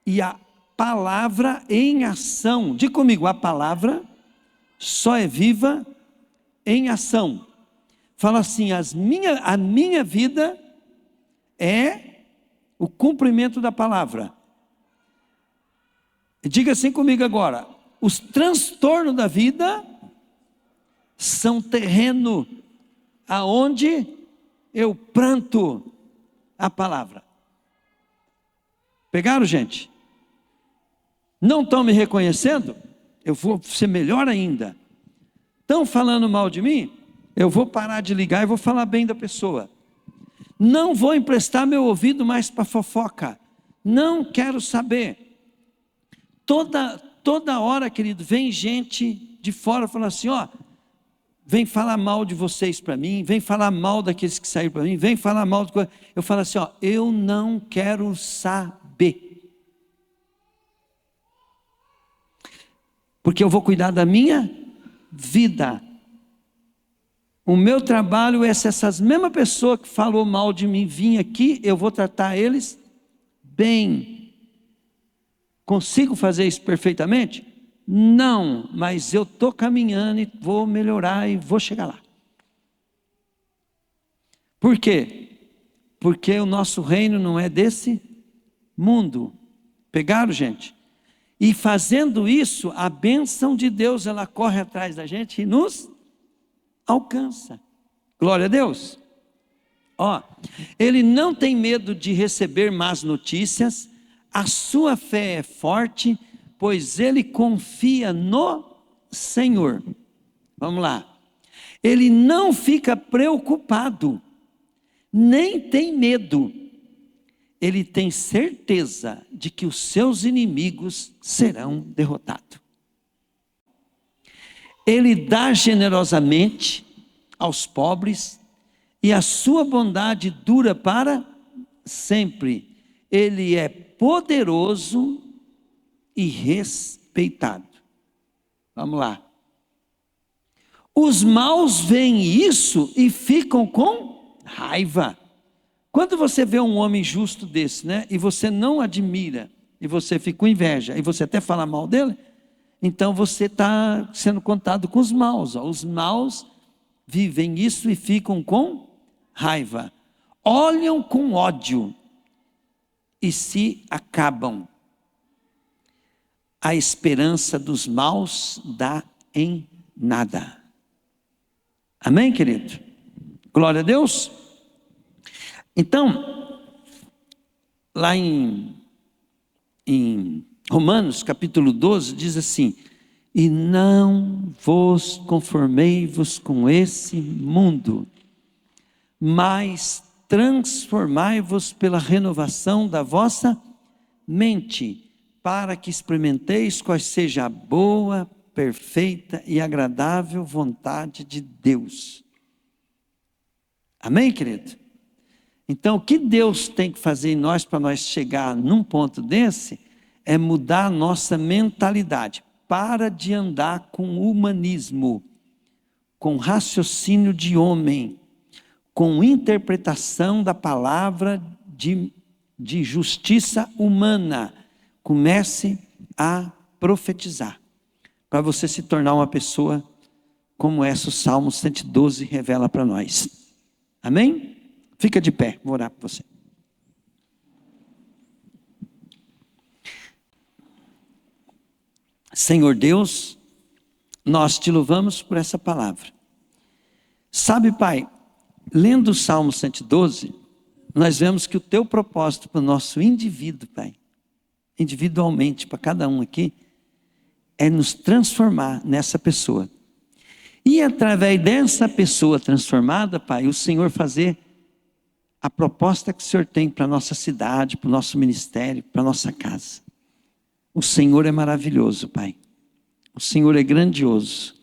e a palavra em ação. Diga comigo, a palavra só é viva em ação. Fala assim, a minha vida é o cumprimento da palavra. Diga assim comigo agora, os transtornos da vida são terreno aonde eu planto a palavra. Pegaram, gente? Não estão me reconhecendo? Eu vou ser melhor ainda. Estão falando mal de mim? Eu vou parar de ligar e vou falar bem da pessoa. Não vou emprestar meu ouvido mais para fofoca. Não quero saber. Toda hora, querido, vem gente de fora falando assim, ó, vem falar mal de vocês para mim, vem falar mal daqueles que saíram para mim, vem falar mal de coisa. Eu falo assim, ó, eu não quero saber. Porque eu vou cuidar da minha vida. O meu trabalho é se essas mesmas pessoas que falou mal de mim vir aqui, eu vou tratar eles bem. Consigo fazer isso perfeitamente? Não, mas eu estou caminhando e vou melhorar e vou chegar lá. Por quê? Porque o nosso reino não é desse mundo. Pegaram, gente? E fazendo isso, a bênção de Deus, ela corre atrás da gente e nos alcança. Glória a Deus. Ó, ele não tem medo de receber más notícias, a sua fé é forte, pois ele confia no Senhor. Vamos lá. Ele não fica preocupado, nem tem medo. Ele tem certeza de que os seus inimigos serão derrotados. Ele dá generosamente aos pobres e a sua bondade dura para sempre. Ele é poderoso e respeitado. Vamos lá. Os maus veem isso e ficam com raiva. Quando você vê um homem justo desse, né, e você não admira, e você fica com inveja, e você até fala mal dele, então você está sendo contado com os maus. Ó. Os maus vivem isso e ficam com raiva. Olham com ódio e se acabam. A esperança dos maus dá em nada. Amém, querido? Glória a Deus. Então, lá em Romanos capítulo 12, diz assim: e não vos conformei-vos com esse mundo, mas transformai-vos pela renovação da vossa mente, para que experimenteis qual seja a boa, perfeita e agradável vontade de Deus. Amém, querido? Então, o que Deus tem que fazer em nós para nós chegar num ponto desse é mudar a nossa mentalidade. Para de andar com humanismo, com raciocínio de homem, com interpretação da palavra de justiça humana. Comece a profetizar, para você se tornar uma pessoa como essa o Salmo 112 revela para nós. Amém? Fica de pé, vou orar por você. Senhor Deus, nós te louvamos por essa palavra. Sabe, Pai, lendo o Salmo 112, nós vemos que o teu propósito para o nosso indivíduo, Pai, individualmente, para cada um aqui, é nos transformar nessa pessoa. E através dessa pessoa transformada, Pai, o Senhor fazer a proposta que o Senhor tem para a nossa cidade, para o nosso ministério, para a nossa casa. O Senhor é maravilhoso, Pai. O Senhor é grandioso.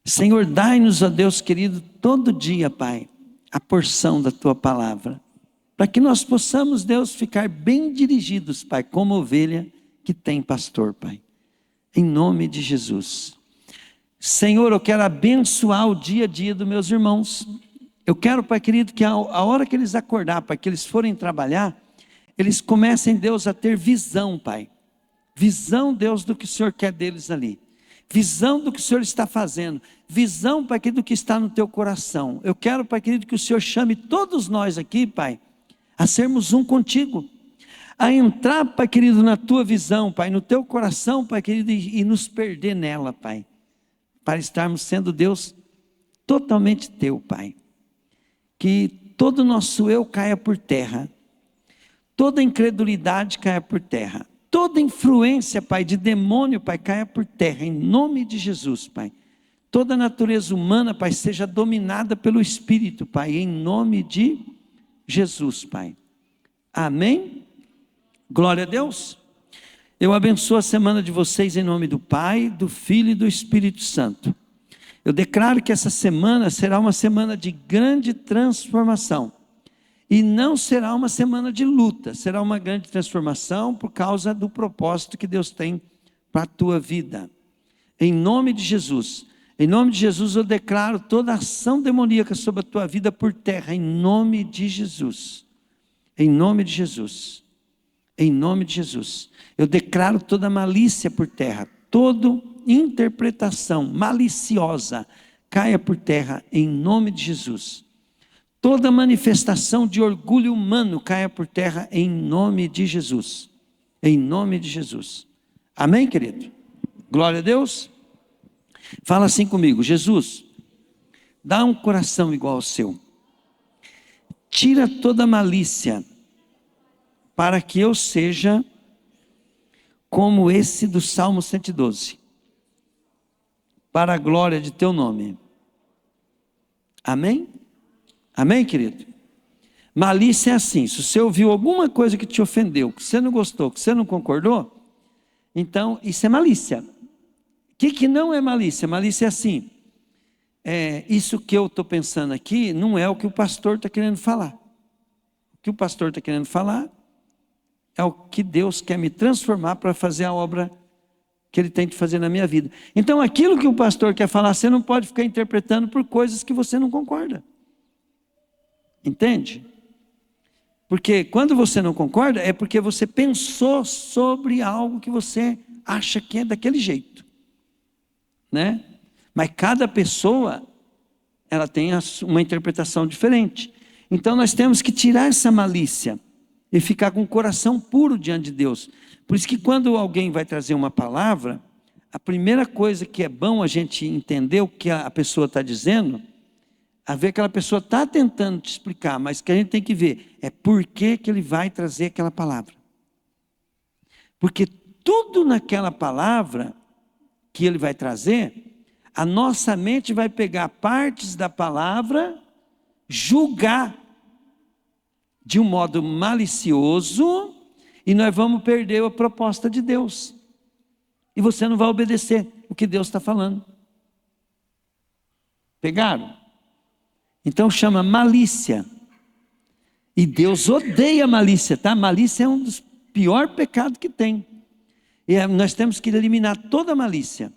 Senhor, dai-nos, ó Deus querido, todo dia, Pai, a porção da Tua palavra, para que nós possamos, Deus, ficar bem dirigidos, Pai, como ovelha que tem pastor, Pai. Em nome de Jesus. Senhor, eu quero abençoar o dia a dia dos meus irmãos. Eu quero, Pai querido, que a hora que eles acordar, Pai, que eles forem trabalhar, eles comecem, Deus, a ter visão, Pai. Visão, Deus, do que o Senhor quer deles ali. Visão do que o Senhor está fazendo. Visão, Pai querido, do que está no teu coração. Eu quero, Pai querido, que o Senhor chame todos nós aqui, Pai, a sermos um contigo. A entrar, Pai querido, na tua visão, Pai, no teu coração, Pai querido, e nos perder nela, Pai. Para estarmos sendo, Deus, totalmente teu, Pai. Que todo o nosso eu caia por terra. Toda incredulidade caia por terra. Toda influência, Pai, de demônio, Pai, caia por terra, em nome de Jesus, Pai. Toda a natureza humana, Pai, seja dominada pelo Espírito, Pai, em nome de Jesus, Pai. Amém? Glória a Deus. Eu abençoo a semana de vocês em nome do Pai, do Filho e do Espírito Santo. Eu declaro que essa semana será uma semana de grande transformação. E não será uma semana de luta, será uma grande transformação por causa do propósito que Deus tem para a tua vida. Em nome de Jesus. Em nome de Jesus eu declaro toda ação demoníaca sobre a tua vida por terra, em nome de Jesus. Em nome de Jesus. Em nome de Jesus. Eu declaro toda malícia por terra, toda interpretação maliciosa caia por terra, em nome de Jesus. Toda manifestação de orgulho humano caia por terra, em nome de Jesus. Em nome de Jesus. Amém, querido? Glória a Deus. Fala assim comigo: Jesus, dá um coração igual ao seu. Tira toda malícia, para que eu seja como esse do Salmo 112, para a glória de teu nome. Amém? Amém, querido? Malícia é assim: se você ouviu alguma coisa que te ofendeu, que você não gostou, que você não concordou, então isso é malícia. O que não é malícia? Malícia é assim: isso que eu estou pensando aqui não é o que o pastor está querendo falar. O que o pastor está querendo falar é o que Deus quer me transformar para fazer a obra que Ele tem de fazer na minha vida. Então aquilo que o pastor quer falar, você não pode ficar interpretando por coisas que você não concorda. Entende? Porque quando você não concorda, é porque você pensou sobre algo que você acha que é daquele jeito, né? Mas cada pessoa, ela tem uma interpretação diferente. Então nós temos que tirar essa malícia e ficar com o coração puro diante de Deus. Por isso que quando alguém vai trazer uma palavra, a primeira coisa que é bom a gente entender o que a pessoa está dizendo, a ver que aquela pessoa está tentando te explicar, mas que a gente tem que ver é por que ele vai trazer aquela palavra. Porque tudo naquela palavra que ele vai trazer, a nossa mente vai pegar partes da palavra, julgar de um modo malicioso, e nós vamos perder a proposta de Deus. E você não vai obedecer o que Deus está falando. Pegaram? Então chama malícia. E Deus odeia malícia, tá? Malícia é um dos piores pecados que tem. E nós temos que eliminar toda a malícia.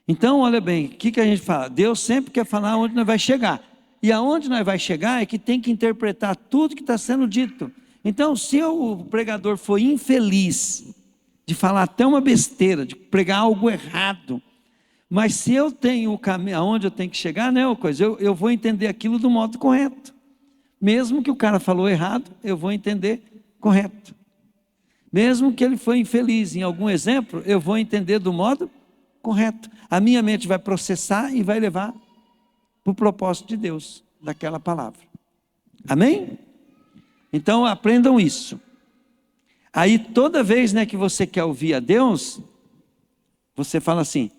Então, olha bem, o que a gente fala? Deus sempre quer falar onde nós vai chegar. E aonde nós vai chegar é que tem que interpretar tudo que está sendo dito. Então, se o pregador foi infeliz de falar até uma besteira, de pregar algo errado, mas se eu tenho o caminho aonde eu tenho que chegar, né, eu vou entender aquilo do modo correto. Mesmo que o cara falou errado, eu vou entender correto. Mesmo que ele foi infeliz em algum exemplo, eu vou entender do modo correto. A minha mente vai processar e vai levar para o propósito de Deus, daquela palavra. Amém? Então aprendam isso. Aí toda vez, né, que você quer ouvir a Deus, você fala assim,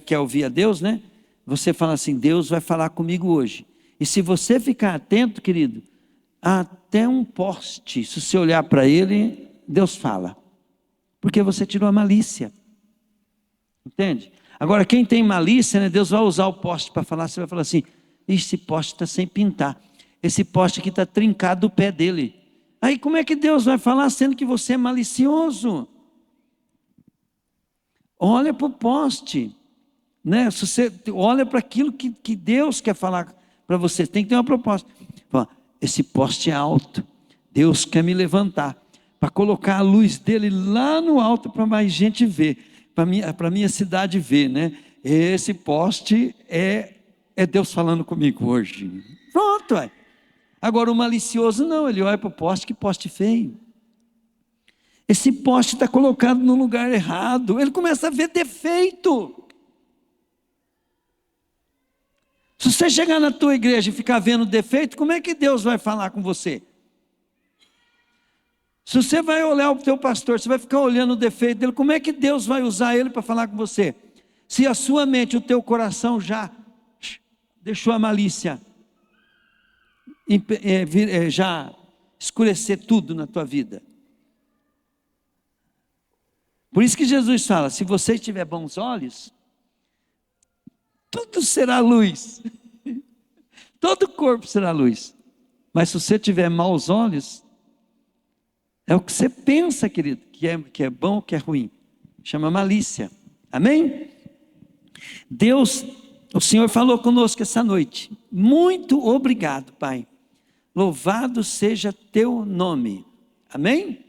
quer ouvir a Deus, né? Você fala assim: Deus vai falar comigo hoje. E se você ficar atento, querido, até um poste, se você olhar para ele, Deus fala. Porque você tirou a malícia. Entende? Agora, quem tem malícia, né, Deus vai usar o poste para falar. Você vai falar assim: esse poste está sem pintar. Esse poste aqui está trincado do pé dele. Aí como é que Deus vai falar sendo que você é malicioso? Olha para o poste, né? Se você olha para aquilo que Deus quer falar para você, tem que ter uma proposta. Fala: esse poste é alto, Deus quer me levantar para colocar a luz dele lá no alto para mais gente ver. Para minha cidade ver, né? Esse poste é Deus falando comigo hoje. Pronto, ué. Agora o malicioso não, ele olha para o poste, que poste feio. Esse poste está colocado no lugar errado. Ele começa a ver defeito. Se você chegar na tua igreja e ficar vendo defeito, como é que Deus vai falar com você? Se você vai olhar o teu pastor, você vai ficar olhando o defeito dele, como é que Deus vai usar ele para falar com você? Se a sua mente, o teu coração já deixou a malícia, já escurecer tudo na tua vida. Por isso que Jesus fala: se você tiver bons olhos, tudo será luz. Todo o corpo será luz. Mas se você tiver maus olhos, é o que você pensa, querido, que é bom ou que é ruim. Chama malícia. Amém? Deus, o Senhor falou conosco essa noite. Muito obrigado, Pai. Louvado seja teu nome. Amém?